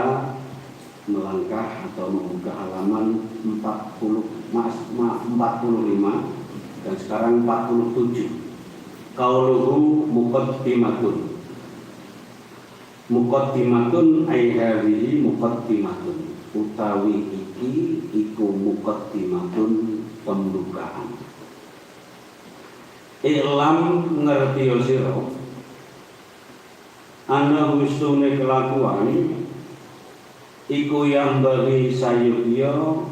melangkah atau membuka halaman 45 dan sekarang 47. Qauluhu muqaddimatun. Muqaddimatun ai hadhihi muqaddimatun. Utawi iki iku muqaddimatun pembukaan. Iklam ngerti sira ana husune kelakuan iku yang bagi sayuya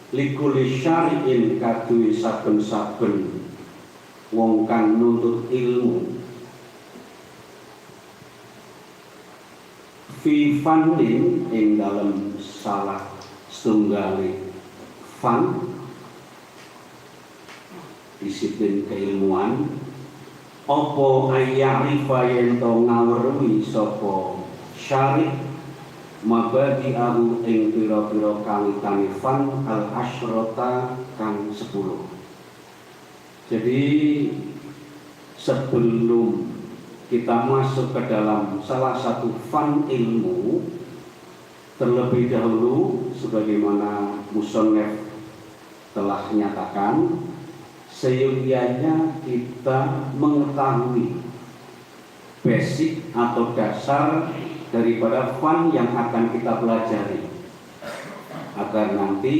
likuli syari'in kadui saben-saben wong kang nuntut ilmu fi fannin ing dalam salah setunggali fan disiplin keilmuan opo ayyarifa yen to ngaweruhi sapa syari' mabadi ahu ing pira-pira kawitane fan al asyrota kang 10. Jadi sebelum kita masuk ke dalam salah satu fan ilmu, terlebih dahulu sebagaimana musannif telah menyatakan, seyogianya kita mengetahui basic atau dasar daripada fan yang akan kita pelajari agar nanti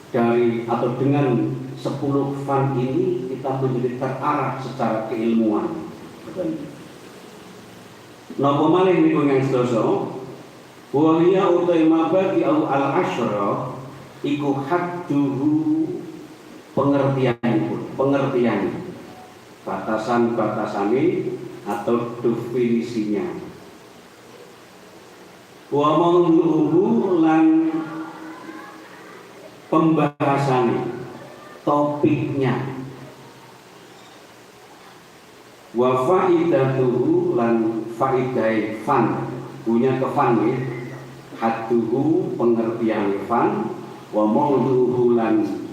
dari atau dengan 10 fan ini kita menjadi terarah secara keilmuan. Napa malih niku yang sedoso? Wa hiya utai mabadi al-asyra iku hadduhu pengertian batasan-batasane atau definisinya. Wa mawdu'uhu lan pembahasannya, topiknya. Wa faidatuhu lan faidai fan, punya kefan ya. Hadduhu pengertian fan, wa mawdu'uhu lan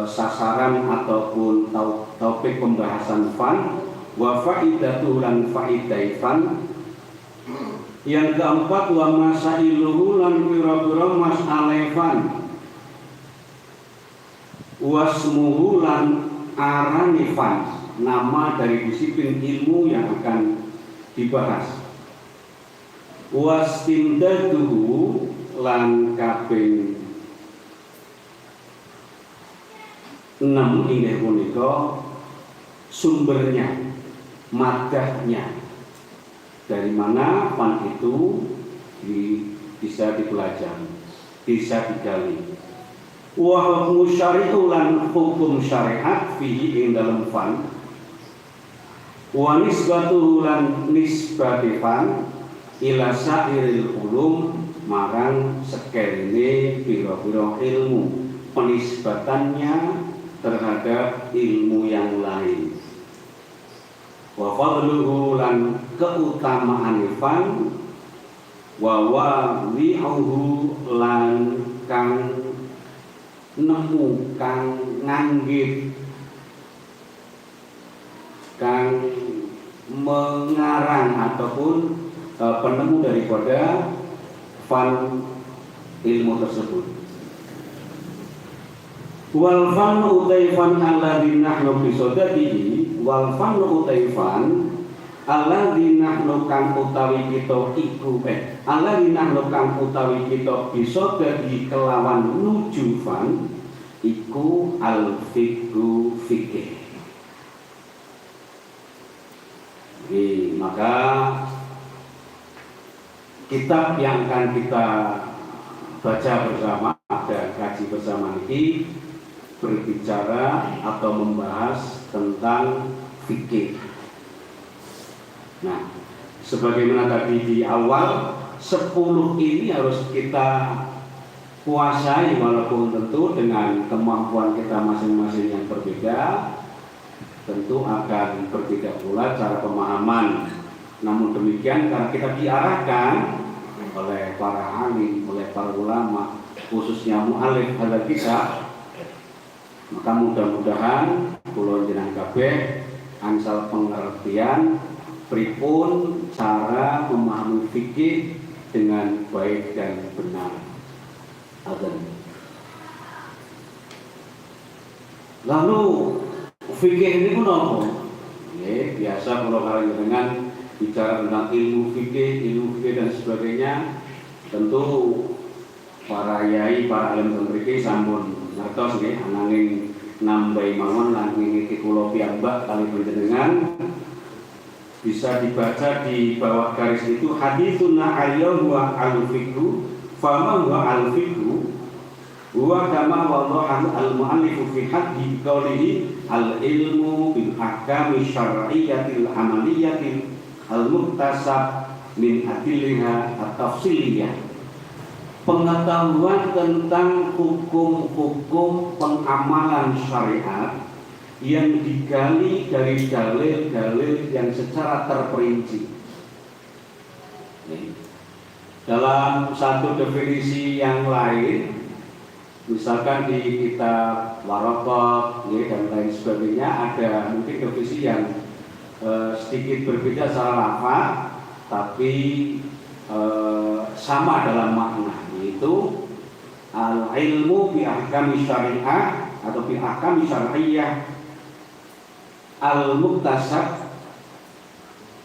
sasaran ataupun topik pembahasan fan, wa faidatuhu lan faidai fan. Yang keempat, wa masailuhu lan pira-pira mas'alae fan, wasmuhu lan arane fan, nama dari disiplin ilmu yang akan dibahas. Wastimdaduhu lan kaping 6 inggih punika sumbernya, madahnya, dari mana fan itu bisa dipelajari, bisa digali. Wa hukmu syari'u lan hukum syariat fihi ing dalam fan, wa nisbatuhu lan nisbati fan ila sairil ulum marang sekelene pira-pira ilmu, penisbatannya terhadap ilmu yang lain. Wa fadluhu lan keutamaan fan, wa wawi'uhu lan kang nemu, kang nganggit, kang mengarang ataupun penemu daripada fan ilmu tersebut. Wal fan utaifan alladzi nahnu bisodatihi, wal fan utaifan alladzi nahnu kang utawi kita iku alladzi nahnu kang utawi kita bisodatihi kelawan nuju fan iku al fiqhu fikih. Maka kitab yang akan kita baca bersama dan kaji bersama ini berbicara atau membahas tentang fikih. Nah, sebagaimana tadi di awal, 10 ini harus kita kuasai, walaupun tentu dengan kemampuan kita masing-masing yang berbeda, tentu akan berbeda pula cara pemahaman. Namun demikian, karena kita diarahkan oleh para alim, oleh para ulama, khususnya mu'alif hadal kitab, maka mudah-mudahan kula jenengan kabeh angsal pengertian pripun cara memahami fikih dengan baik dan benar. Lalu fikih ini pun apa? Biasa kalau kalian dengan bicara tentang ilmu fikih dan sebagainya, tentu para yai, para alim tentriki sampun ngertos nggih, ananging nambahi mawon lan ngingiti kula piyambak kali panjenengan bisa dibaca di bawah garis itu haditsuna ayyuhu wa al-fiqhu fama huwa al-fiqhu huwa kama wallahu al-mu'allifu fi haddi qawlihi al-ilmu bil ahkami syar'iyyatil amaliyatil al-muktasab min adilliha at-tafsiliyah, pengetahuan tentang hukum-hukum pengamalan syariat yang digali dari dalil-dalil yang secara terperinci. Dalam satu definisi yang lain, misalkan di kitab Waraqah dan lain sebagainya, ada mungkin definisi yang sedikit berbeda secara lafaz, tapi sama dalam makna, yaitu al-ilmu bi ahkami syariah atau bi ahkami syar'iyyah al-muktasab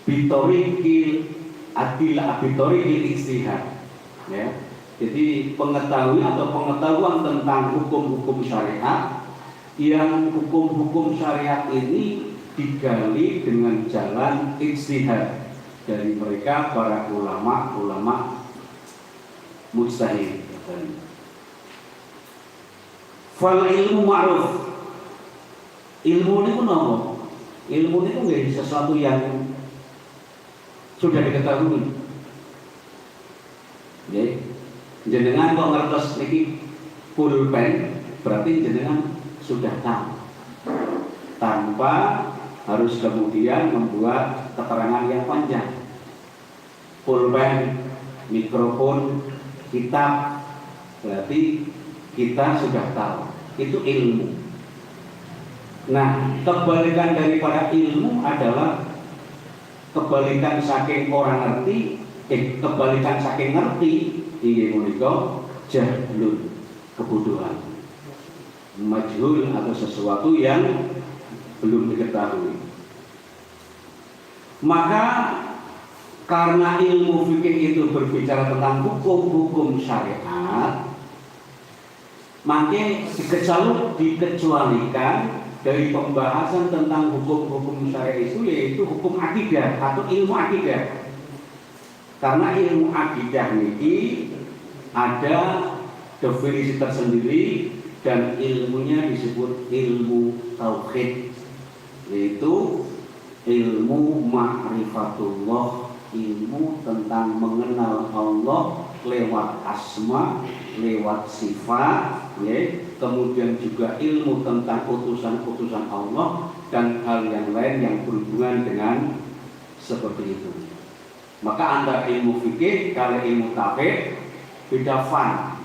bitoriqil adilah bitoriqil ijtihad, ya. Jadi pengetahuan tentang hukum-hukum syariat yang hukum-hukum syariat ini digali dengan jalan ijtihad dari mereka para ulama mujtahid. Fal ilmu ma'ruf. Ilmu ini pun apa? Ilmu ini pun menjadi sesuatu yang sudah diketahui. Nggih. Jenengan kok ngertos niki pulpen, berarti jenengan sudah tahu. Tanpa harus kemudian membuat keterangan yang panjang. Pulpen, mikrofon, kitab, berarti kita sudah tahu. Itu ilmu. Nah, kebalikan daripada ilmu adalah kebalikan saking orang ngerti, kebalikan saking ngerti, inggih punika jahlun, kebodohan. Majhul atau sesuatu yang belum diketahui. Maka karena ilmu fikih itu berbicara tentang hukum-hukum syariat, maka dikecualikan dari pembahasan tentang hukum-hukum syariat itu, yaitu hukum akidah atau ilmu akidah. Karena ilmu akidah ini ada definisi tersendiri dan ilmunya disebut ilmu tauhid, yaitu ilmu ma'rifatullah, ilmu tentang mengenal Allah lewat asma, lewat sifat, ya. Kemudian juga ilmu tentang utusan-utusan Allah dan hal yang lain yang berhubungan dengan seperti itu. Maka antara ilmu fikih kalau ilmu tauhid beda fan.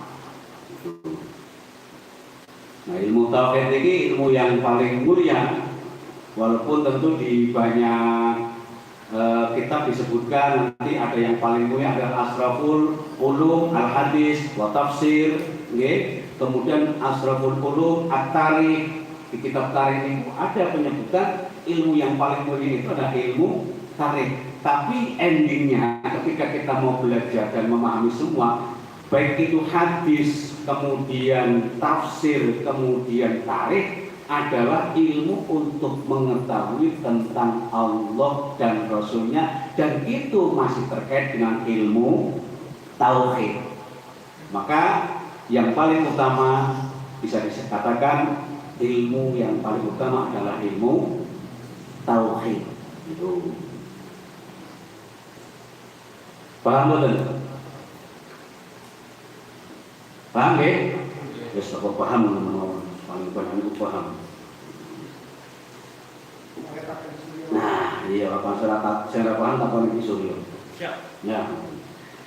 Nah, ilmu tauhid ini ilmu yang paling mulia, walaupun tentu di banyak kitab disebutkan nanti ada yang paling mulia adalah asraful ulum al-hadis wa tafsir, okay? Kemudian asraful ulum at-tarikh. Di kitab tarikh ini ada penyebutan ilmu yang paling mulia itu adalah ilmu tarikh. Tapi endingnya ketika kita mau belajar dan memahami semua, baik itu hadis, kemudian tafsir, kemudian tarikh, adalah ilmu untuk mengetahui tentang Allah dan Rasulnya, dan itu masih terkait dengan ilmu tauhid. Maka yang paling utama bisa dikatakan ilmu yang paling utama adalah ilmu tauhid. Itu. Paham betul? Paham ya? Ya, saya paham teman-teman. Paling banyak itu paham. Nah, iya Bapak saya paham tak paham itu suryo. Ya.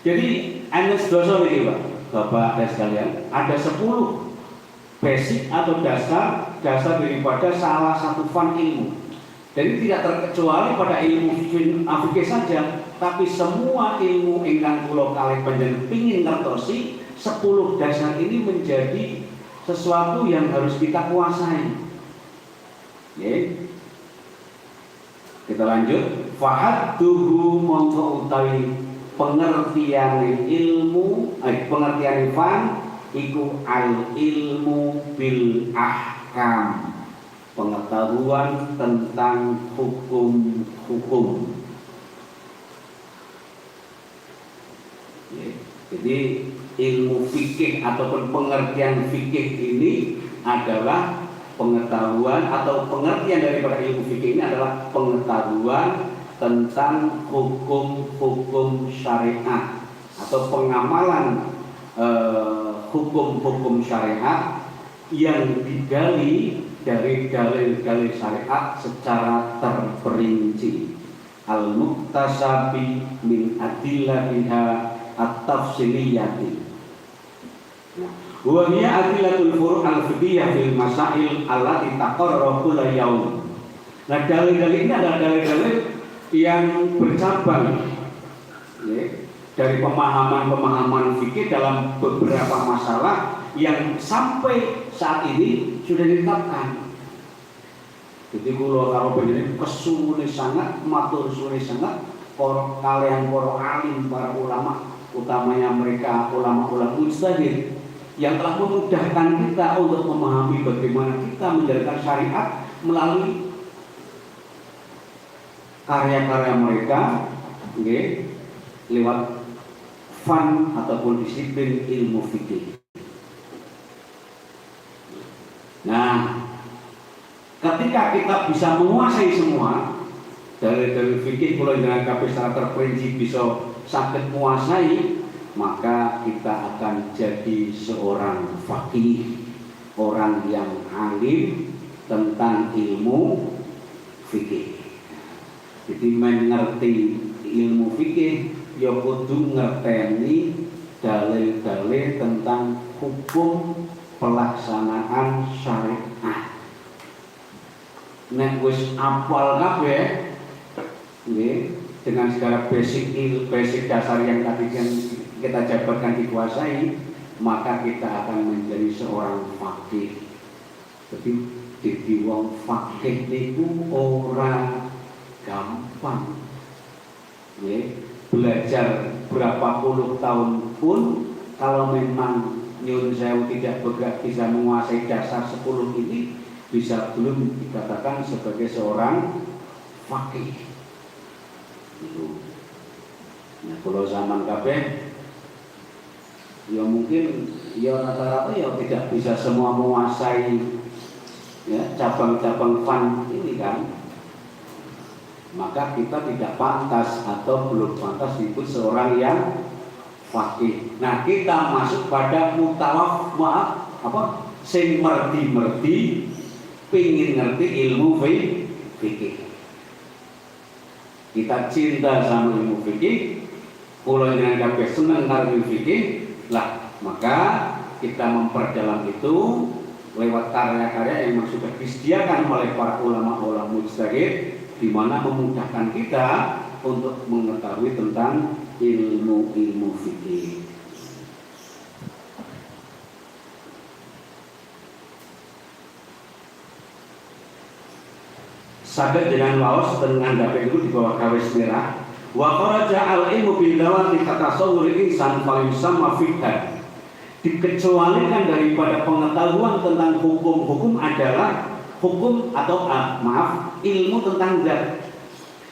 Jadi Anes dosa ini Bapak dan sekalian, ada 10 basic atau dasar daripada salah satu fan ilmu. Jadi tidak terkecuali pada ilmu fikih saja, tapi semua ilmu ingkang kula kalih panjenengan pengin ngertosi, 10 dasar ini menjadi sesuatu yang harus kita kuasai. Kita lanjut. Fahadduhu mongko utawi pengertian ilmu, pengertian fan iku al ilmu bil ahkam, pengetahuan tentang hukum-hukum. Jadi ilmu fikih ataupun pengertian fikih ini adalah pengetahuan atau pengertian daripada ilmu fikih ini adalah pengetahuan tentang hukum-hukum syariat atau pengamalan hukum-hukum syariat yang digali dari dalil-dalil syariat secara terperinci. Al-muktasabi min adillatiha at-tafsiliyati. Wa hiya adillatul furu' al-fiqhiyah fil masail allati taqarrara kulla yaum. Nah, dalil-dalil ini adalah dalil-dalil yang bercabang, ya, dari pemahaman-pemahaman fikih dalam beberapa masalah yang sampai saat ini sudah ditetapkan. Jadi kalau panjenengan kesuwune sangat, matur suwune sangat kalian para alim, para ulama, utamanya mereka ulama-ulama mujtahid yang telah memudahkan kita untuk memahami bagaimana kita menjalankan syariat melalui karya-karya mereka, okay, lewat fan ataupun disiplin ilmu fikih. Nah, ketika kita bisa menguasai semua dari fikih mulai dengan kabeh secara terperinci bisa sakit menguasai, maka kita akan jadi seorang faqih, orang yang alim tentang ilmu fikih. Jadi mengerti ilmu fikih ya kudu ngerteni dalil-dalil tentang hukum pelaksanaan syariat. Nek wis apal kabeh nggih, dengan segala basic dasar yang tadi yang kita jabarkan dikuasai, maka kita akan menjadi seorang faqih. Jadi dadi wong faqih niku ora gampang. Nggih, belajar berapa puluh tahun pun kalau memang nyun sewu tidak bisa menguasai dasar 10 ini, bisa belum dikatakan sebagai seorang faqih. Itu. Nah, kalau zaman kabeh ya mungkin ya rata-rata ya tidak bisa semua menguasai ya cabang-cabang fan ini kan. Maka kita tidak pantas atau belum pantas disebut seorang yang faqih. Nah, kita masuk pada sing merdi pengin ngerti ilmu fikih. Kita cinta sama ilmu fikih, kula dengan kabeh seneng karo ilmu fikih, lah maka kita memperdalam itu lewat karya-karya yang sudah disediakan oleh para ulama-ulama mujtahid, di mana memudahkan kita untuk mengetahui tentang ilmu-ilmu fikih. Saged dengan waos dengan dapat itu di bawah kawis merah. Wa kharaja al-ilmu bil dawati katasawwur insan falyusamma fiqhan. Dikecualikan daripada pengetahuan tentang hukum adalah hukum atau ilmu tentang zat.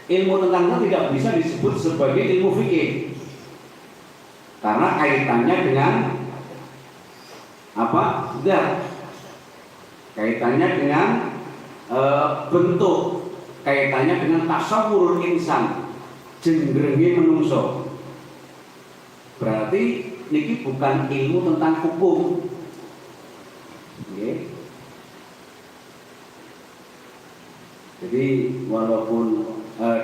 Ilmu tentang zat tidak bisa disebut sebagai ilmu fikih. Karena kaitannya dengan zat. Kaitannya dengan bentuk, kaitannya dengan tasawwur insan, jengrenge menungso. Berarti niki bukan ilmu tentang hukum. Okay. Jadi walaupun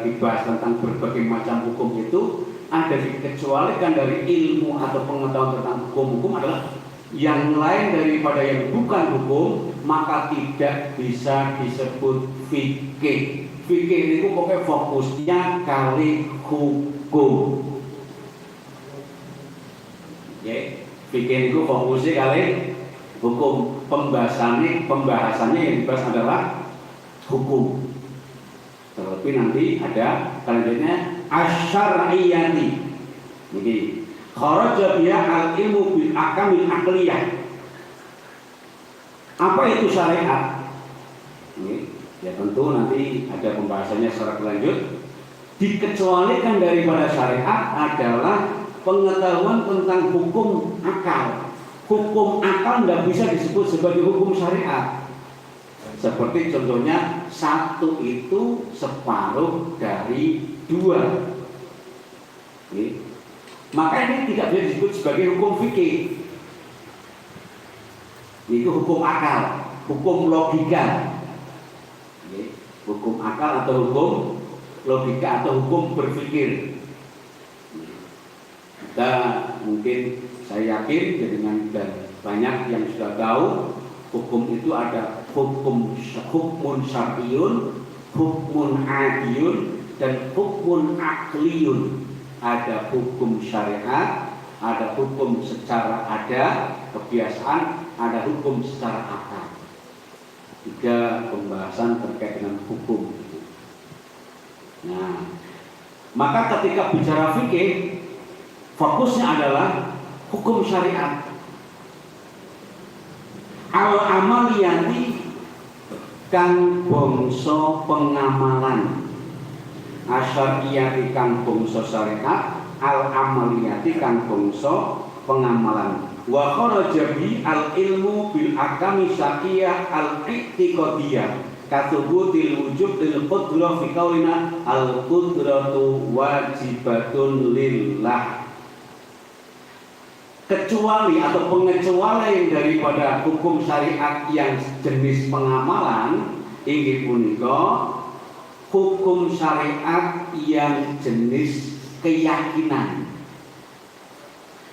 dibahas tentang berbagai macam hukum itu, ada dikecualikan dari ilmu atau pengetahuan tentang hukum adalah yang lain daripada yang bukan hukum, maka tidak bisa disebut fikih. Fikih itu pokoknya fokusnya kali hukum. Okay. Fikih itu fokusnya kali hukum. Pembahasannya yang dibahas adalah hukum. Terlebih nanti ada selanjutnya asyariyati. Jadi kharaja biha al-ilmu bil akamil aqliyah. Apa itu syariat? Ini ya tentu nanti ada pembahasannya secara lanjut. Dikecualikan daripada syariat adalah pengetahuan tentang hukum akal. Hukum akal tidak bisa disebut sebagai hukum syariat. Seperti contohnya 1 itu separuh dari 2. Ini. Maka ini tidak bisa disebut sebagai hukum fikih. Itu hukum akal, hukum logika. Hukum akal atau hukum logika atau hukum berpikir. Kita mungkin, saya yakin dengan banyak yang sudah tahu, hukum itu ada hukmun syar'iyyun, hukmun adiyun, dan hukmun akliyun. Ada hukum syariat, ada hukum secara kebiasaan, ada hukum secara akal. 3 pembahasan terkait dengan hukum. Nah, maka ketika bicara fikih, fokusnya adalah hukum syariat. al amaliyati kang bangsa pengamalan, asyariyati kang bangsa syariat, al amaliyati kang bangsa pengamalan. Wa kharaja bi al ilmu bil akami syaqiyah al i'tiqadiyah katubutil wujud lil qudrah fi qaulina al qudratu wajibatun lillah. Kecuali atau pengecualian daripada hukum syariat yang jenis pengamalan inggih punika hukum syariat yang jenis keyakinan.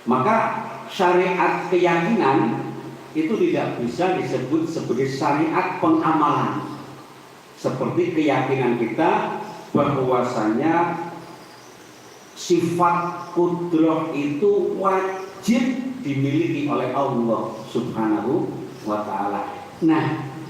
Maka syariat keyakinan itu tidak bisa disebut sebagai syariat pengamalan. Seperti keyakinan kita bahwasanya sifat kudrah itu wajib dimiliki oleh Allah Subhanahu wa ta'ala. Nah,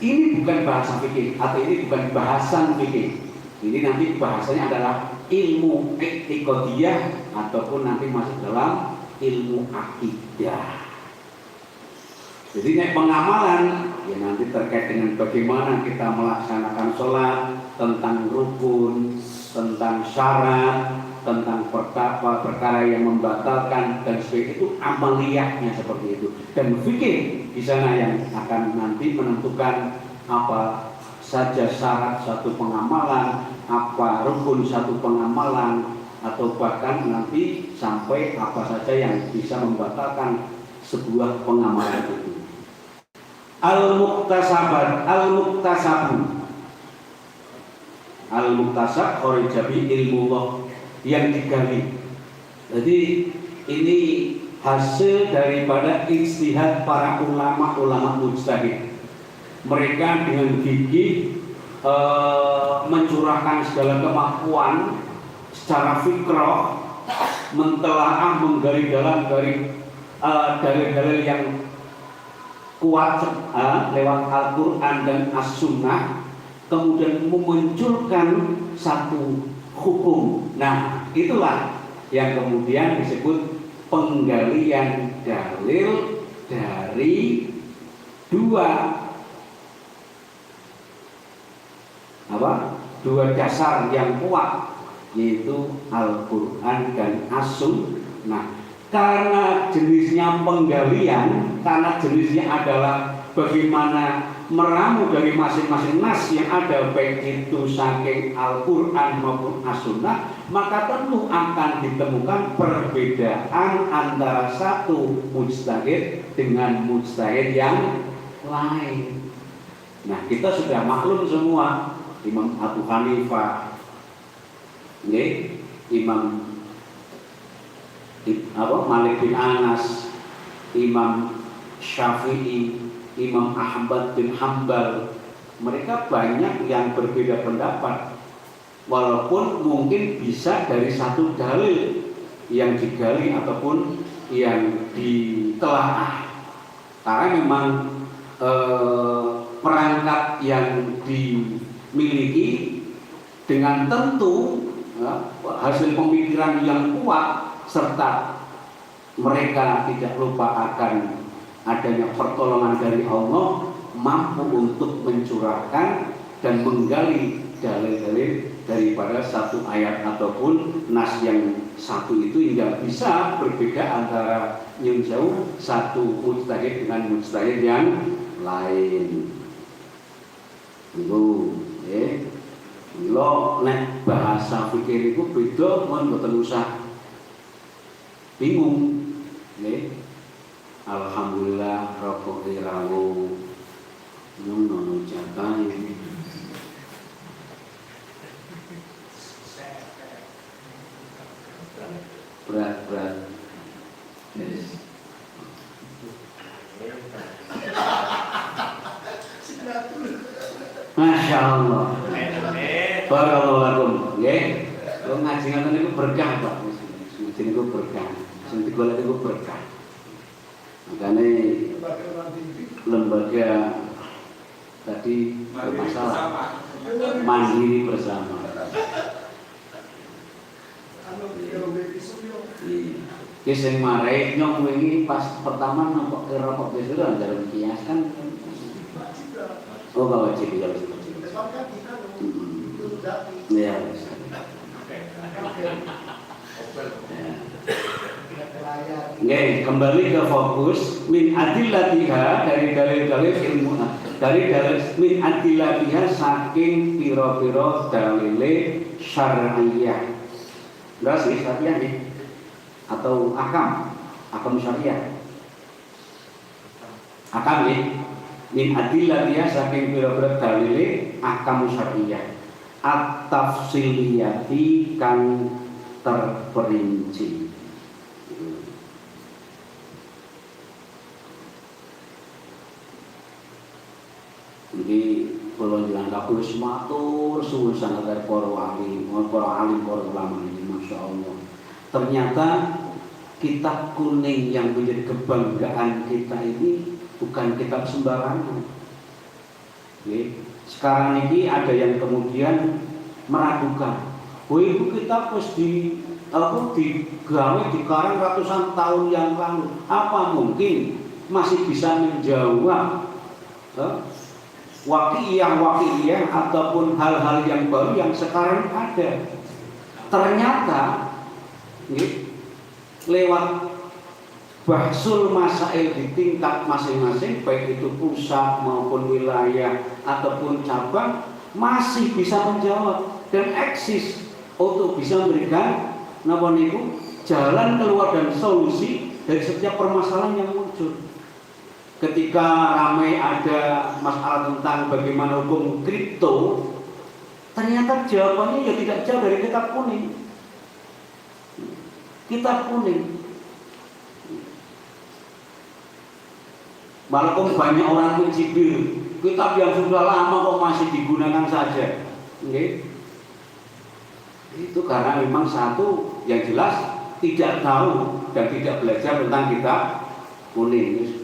ini bukan bahasa fikih atau ini bukan bahasan fikih. Ini nanti bahasanya adalah ilmu i'tiqadiyah ataupun nanti masuk dalam ilmu akidah. Jadi pengamalan ya nanti terkait dengan bagaimana kita melaksanakan sholat, tentang rukun, tentang syarat, tentang perkara yang membatalkan dan sebagainya, itu amaliyahnya seperti itu. Dan fikih di sana yang akan nanti menentukan apa saja syarat satu pengamalan, apa rukun satu pengamalan, atau bahkan nanti sampai apa saja yang bisa membatalkan sebuah pengamalan itu. Al-muktasabat, al-muktasabu, al-muktasab khorijabi ilmullah yang digali. Jadi ini hasil daripada ijtihad para ulama-ulama mujtahid. Mereka dengan gigih mencurahkan segala kemampuan secara fikrah, mentelaah, menggali dalam dari dalil-dalil yang kuat lewat Al-Quran dan As-Sunnah, kemudian memunculkan satu hukum. Nah, itulah yang kemudian disebut penggalian dalil dari dua dasar yang kuat, yaitu Al-Quran dan As-Sunnah. Karena jenisnya penggalian, karena jenisnya adalah bagaimana meramu dari masing-masing nas yang ada, baik itu saking Al-Quran maupun As-Sunnah, maka tentu akan ditemukan perbedaan antara satu mujtahid dengan mujtahid yang lain. Nah, kita sudah maklum semua, Imam Abu Hanifah, Imam Malik bin Anas, Imam Syafi'i, Imam Ahmad bin Hanbal, mereka banyak yang berbeda pendapat, walaupun mungkin bisa dari satu dalil yang digali ataupun yang ditelaah, karena memang perangkat yang dimiliki dengan tentu hasil pemikiran yang kuat, serta mereka tidak lupa akan adanya pertolongan dari Allah, mampu untuk mencurahkan dan menggali dalil-dalil daripada satu ayat ataupun nas yang satu itu, hingga bisa berbeda antara yang jauh satu mujtahid dengan mujtahid yang lain. Lo nek bahasa fikih itu beda, mon boten usah bingung. Alhamdulillah rabbil alamin. Nono jatai. Berat. Yes. Masya Allah. Barakallahu lakum. Lo ngaji ngoten niku berkah, Pak. Ngaji niku berkah. Sing digoleki niku berkah. Makanya lembaga tadi bermasalah, mandiri bersama. Ki sing marai nyong wingi pas pertama nampak rokok besok jalan kias kan. Oh gak wajib ya wajib. Iya. Oke, kembali ke fokus min adillatiha dari dalil-dalil ilmu dari dalil min adillatiha saking piro-piro dalile syar'iyyah. Enggak sih syariah nih atau akam syariah. Akam nih min adillatiha saking piro-piro dalile akam syariah. At-tafsiliyati kang terperinci. Jadi kalau jalan kabul sematur suwun sangat dari para alim, para ulama ini, masya Allah. Ternyata kitab kuning yang menjadi kebanggaan kita ini bukan kitab sembarangan. Sekarang ini ada yang kemudian meragukan, oh itu kitab digawe dikarang ratusan tahun yang lalu, apa mungkin masih bisa menjawab wakiyah ataupun hal-hal yang baru yang sekarang ada. Ternyata lewat bahsul masail di tingkat masing-masing, baik itu pusat maupun wilayah ataupun cabang, masih bisa menjawab dan eksis untuk bisa memberikan jalan keluar dan solusi dari setiap permasalahan yang muncul. Ketika ramai ada masalah tentang bagaimana hukum kripto, ternyata jawabannya ya tidak jauh dari kitab kuning. Kitab kuning. Walaupun banyak orang mencibir, kitab yang sudah lama kok masih digunakan saja. Itu karena memang satu yang jelas tidak tahu dan tidak belajar tentang kitab kuning.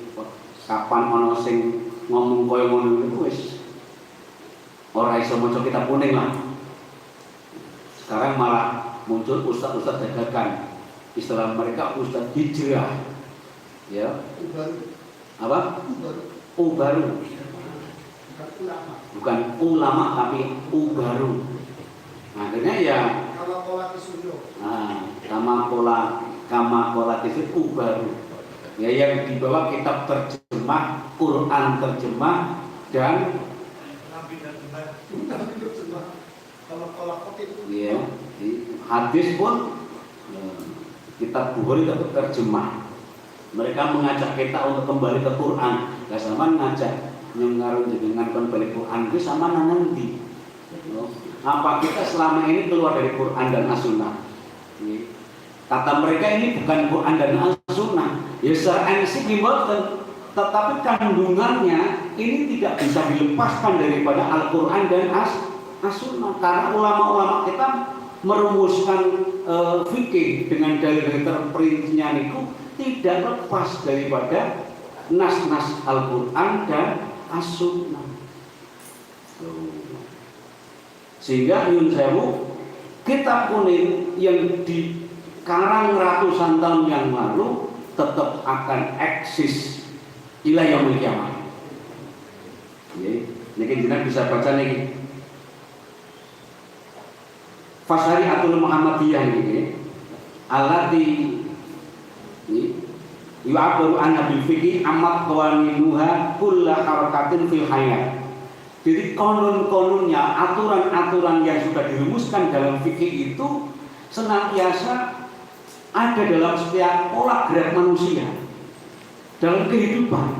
Kapan ono sing ngomong koyo ngono iku wis ora iso maca kitab kuning lah. Sekarang malah muncul ustaz-ustaz dadakan. Istilah mereka ustaz hijrah. Ya. Apa? Baru. Bukan ulama tapi baru. Akhirnya ya kama pola itu baru. Ya yang dibawa kitab terjemah, Quran terjemah dan ya, hadis pun kitab Bukhari tetap terjemah. Mereka mengajak kita untuk kembali ke Quran. Gak sama ngajak nyengaruh dengan kembali Quran itu sama nanti. Apa kita selama ini keluar dari Quran dan As-Sunnah? Kata mereka ini bukan Quran dan As-Sunnah. Ya secara ensik dibuatkan, tetapi kandungannya ini tidak bisa dilepaskan daripada Al-Quran dan As-Sunnah. Karena ulama-ulama kita merumuskan fikih dengan dalil-dalil terperincinya itu tidak lepas daripada nas-nas Al-Quran dan As-Sunnah. Sehingga nyun sewu, kitab kuning yang dikarang ratusan tahun yang lalu tetap akan eksis ila yaumil kiamah. Niki jenengan bisa baca niki. Fasariatul Muhammadiyah niki alati yu'abbaru anna bil fiqhi amat qawaninuha kullu harakatin fil hayat. Jadi konon-kononnya aturan-aturan yang sudah dirumuskan dalam fikih itu senantiasa ada dalam setiap pola gerak manusia dalam kehidupan.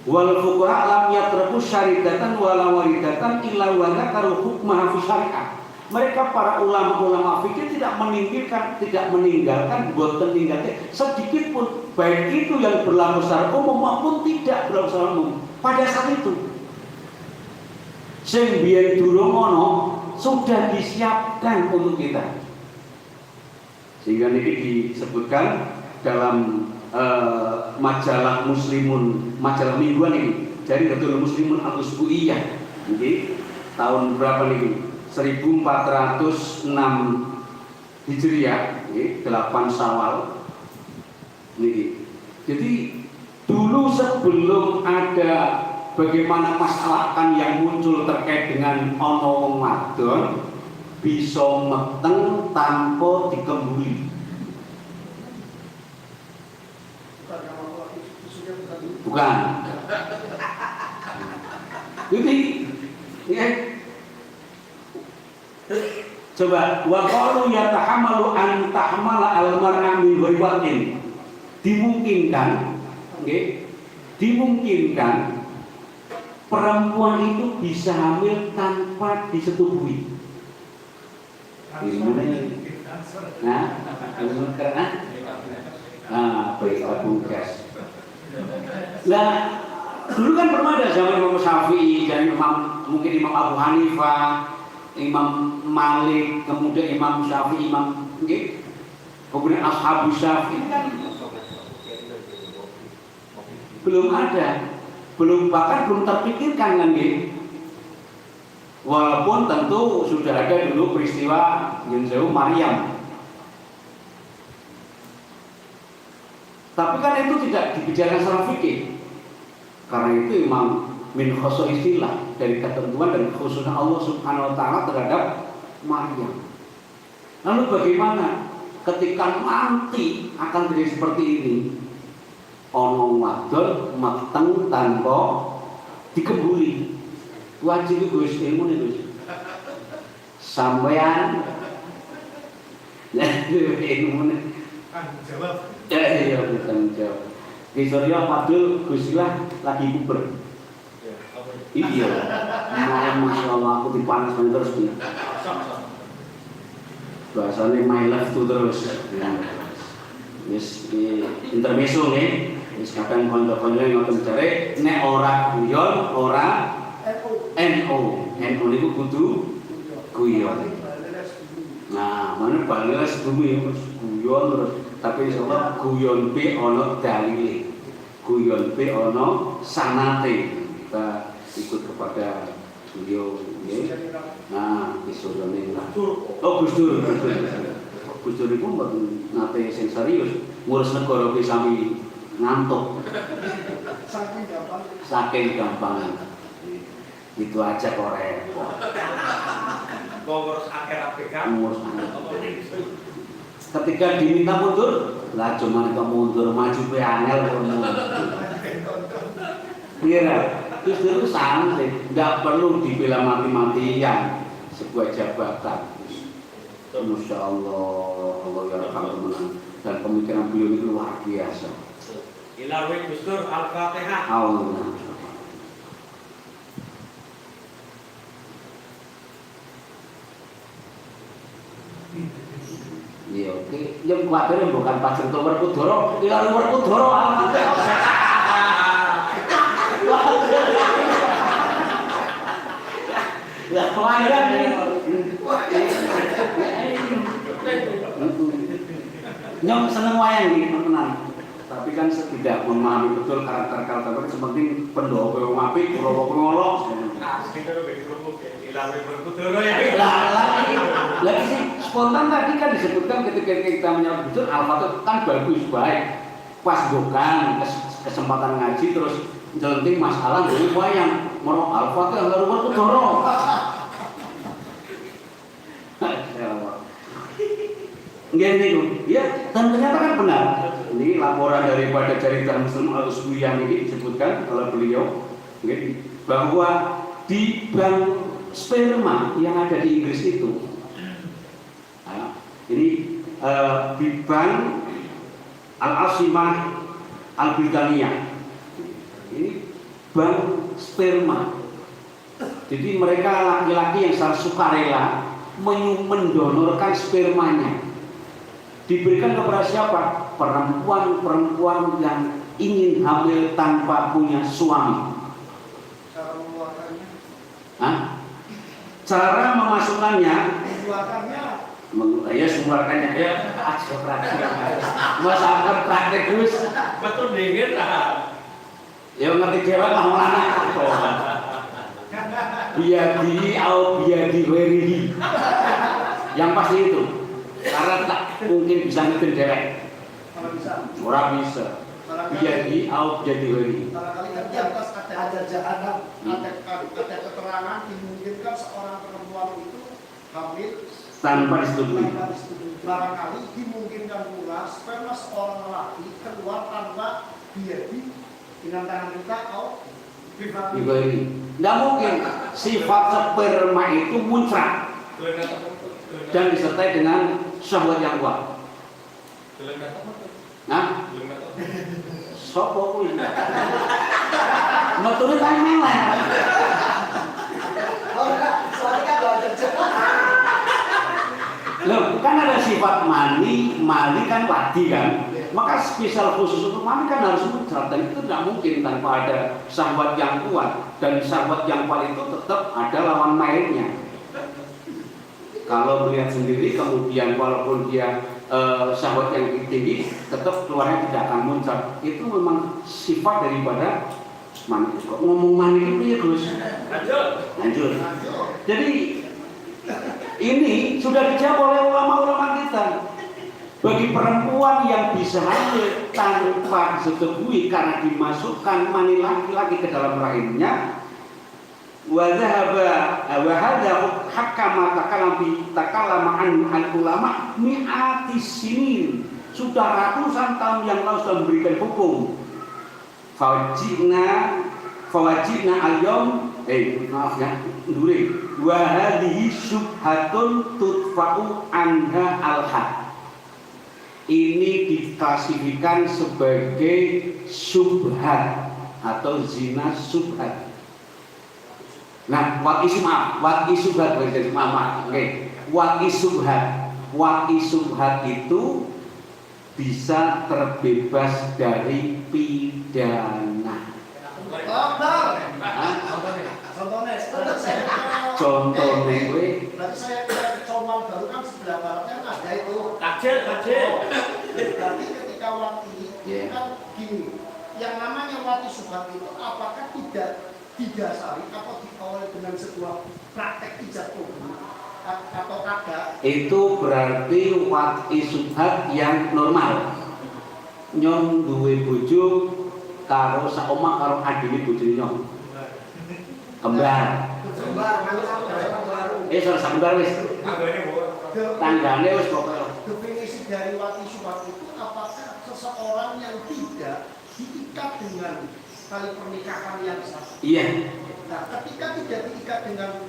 Wal fuqaha lam yatraku syaridatan wala waridatan illa wa dzakaru hukmaha fi syariah. Mereka para ulama-ulama fikih tidak meninggalkan boten ninggalke sedikit pun, baik itu yang berlaku secara umum maupun tidak berlaku secara umum pada saat itu. Sing biyen durung ono sudah disiapkan untuk kita. Sehingga ini disebutkan dalam majalah Muslimun, majalah mingguan ini, jadi Datul Muslimun Al-Usbu'iyah. Jadi tahun berapa nih? 1406 Hijriah, 8 Syawal. Jadi dulu sebelum ada bagaimana masalah kan yang muncul terkait dengan ono wong wadon bisa meteng tanpa dikembuli. Bukan. Jadi ya, coba wa qalu yatahamalu an tahmala al-mar'a min ghaibatin. Dimungkinkan, okay? Dimungkinkan perempuan itu bisa hamil tanpa disetujui. Nah, baik Abu Gas. Nah, dulu kan pernah ada zaman Imam Syafi'i dan mungkin Imam Abu Hanifah, Imam Malik, kemudian Imam Syafi'i, kemudian Ashabu Syafi'i kan belum ada, bahkan belum terpikirkan kan gitu. Walaupun tentu sudah ada dulu peristiwa Yunzeu Maryam. Tapi kan itu tidak dibicarakan secara fikih. Karena itu memang min khusus istilah dari ketentuan dan khususnya Allah Subhanahu wa taala terhadap Maryam. Lalu bagaimana ketika nanti akan terjadi seperti ini? Ono wadon meteng tanpa dikebuli. Wajib itu Gus ilmu nih Gus. Sampean ilmu nih.
Jawab.
Iya bukan jawab. Kisorio Fadul Gusilah lagi puber. Iya. Masya Allah aku dipanas terus nih. Bahasanya my life tuh terus. Yes, intermezzo nih. Wis kadang kanca-kanca ngoten jare nek ora guyon ora NO niku kudu guyon. Nah, mana bales bumi guyon terus tapi insyaallah guyon pe ana dalile. Guyon pe ana sanate. Kita ikut kepada beliau nggih. Nah, isurane lah. Oh, Gus Dur. Gus Dur iku mboten nate sing serius ngurus negara ki sami ngantuk. Saking gampang. Itu aja kok repot.
Ngurus akhir APK.
Ketika diminta mundur, lah cuma itu mundur maju pe angel kok mundur. Iya, terus itu santai, nggak perlu dibela mati-matian sebuah jabatan. Masya Allah, Allah ya Rahman, dan pemikiran beliau itu luar biasa.
Ilawi Gus Dur Al-Fatihah.
Allah. Iya, oke. Yang kuatir bukan pasir to Werkudara, Ilawi Werkudara Al-Fatihah. Ya, kelahiran ini. Nyong seneng wayang nih, teman-teman. Tapi kan tidak memahami betul karakter-karakter seperti pendowo wong apik, Kurawa Ngolok. Lagi sih spontan tadi kan disebutkan ketika kita menyebut betul Al-Fatihah kan bagus baik. Pas bukan kesempatan ngaji terus jelenting masalah dari wayang merok Al-Fatihah lalu Werkudara. Gini, ya, dan ternyata kan benar. Ini laporan daripada Jaridah Muslim Al-Usbuyah ini disebutkan oleh beliau, bahwa di bank sperma yang ada di Inggris itu, ini di bank Al-Asimah Al-Britania, ini bank sperma. Jadi mereka laki-laki yang secara sukarela mendonorkan spermanya. Diberikan kepada siapa? Perempuan-perempuan yang ingin hamil tanpa punya suami.
Cara mengeluarkannya?
Hah? Cara memasukkannya?
Mengeluarkannya?
Ya, mengeluarkannya. Ya, aja praktek. Masa akan praktek Gus?
Betul dingin lah.
Ya ngerti dewa lah mulane. Biadi au biadi werihi. Yang pasti itu. Karena tak mungkin bisa ngerti dewek. Orang bisa. Biar di out jadi lagi.
Barangkali kan di atas ada keterangan dimungkinkan seorang perempuan itu hamil
Tanpa disetujui.
barangkali dimungkinkan pula sperma seorang lelaki keluar tanpa biadi dengan tangan kita atau
Juga ini. Nggak mungkin sifat sperma itu muncrat dan disertai dengan syahwat yang kuat. Nah, sopo kuwi. Meturut kan meleh.
soalnya kan ada
Loh, kan ada sifat mani kan wadi kan. Maka spesial khusus untuk mani kan harus muncrat dan itu tidak mungkin tanpa ada syahwat yang kuat dan syahwat yang kuat itu tetap ada lawan mainnya. Kalau melihat sendiri kemudian walaupun dia syahwat yang tinggi tetap keluarnya tidak akan muncrat. Itu memang sifat daripada mani. Kok ngomong mani itu ya Gus? Lanjut. Jadi ini sudah dijawab oleh ulama-ulama kita. Bagi perempuan yang bisa hamil tanpa disetujui karena dimasukkan mani laki-laki ke dalam rahimnya, wa hadza hakama takallama an ulama mi'ati sinin, sudah ratusan tahun yang lalu sudah memberikan hukum. Fawajibna al-yawm maaf ya dure wa hadhihi syubhatun tudfa'u anha al-had. Ini diklasifikasikan sebagai syubhat atau zina syubhat. Nah, waqi syubhat berarti maaf. Oke. Waqi syubhat itu bisa terbebas dari pidana. Contohnya gue
berarti saya comal baru kan sebelah baratnya ada itu kacil berarti ketika wati kan gini yang namanya wati syubhat itu apakah tidak didasari atau diawali dengan sebuah praktek ijab kabul atau kagak?
Itu berarti wati syubhat yang normal. Nyong duwe bojo karo saomah karo adine bojone nyong. Kembar. Soal kembar wis. Tanggane wis pokoke.
Definisi dari wati syubhat itu apakah seseorang yang tidak diikat dengan tali pernikahan yang sah?
Iya.
Nah, ketika tidak diikat dengan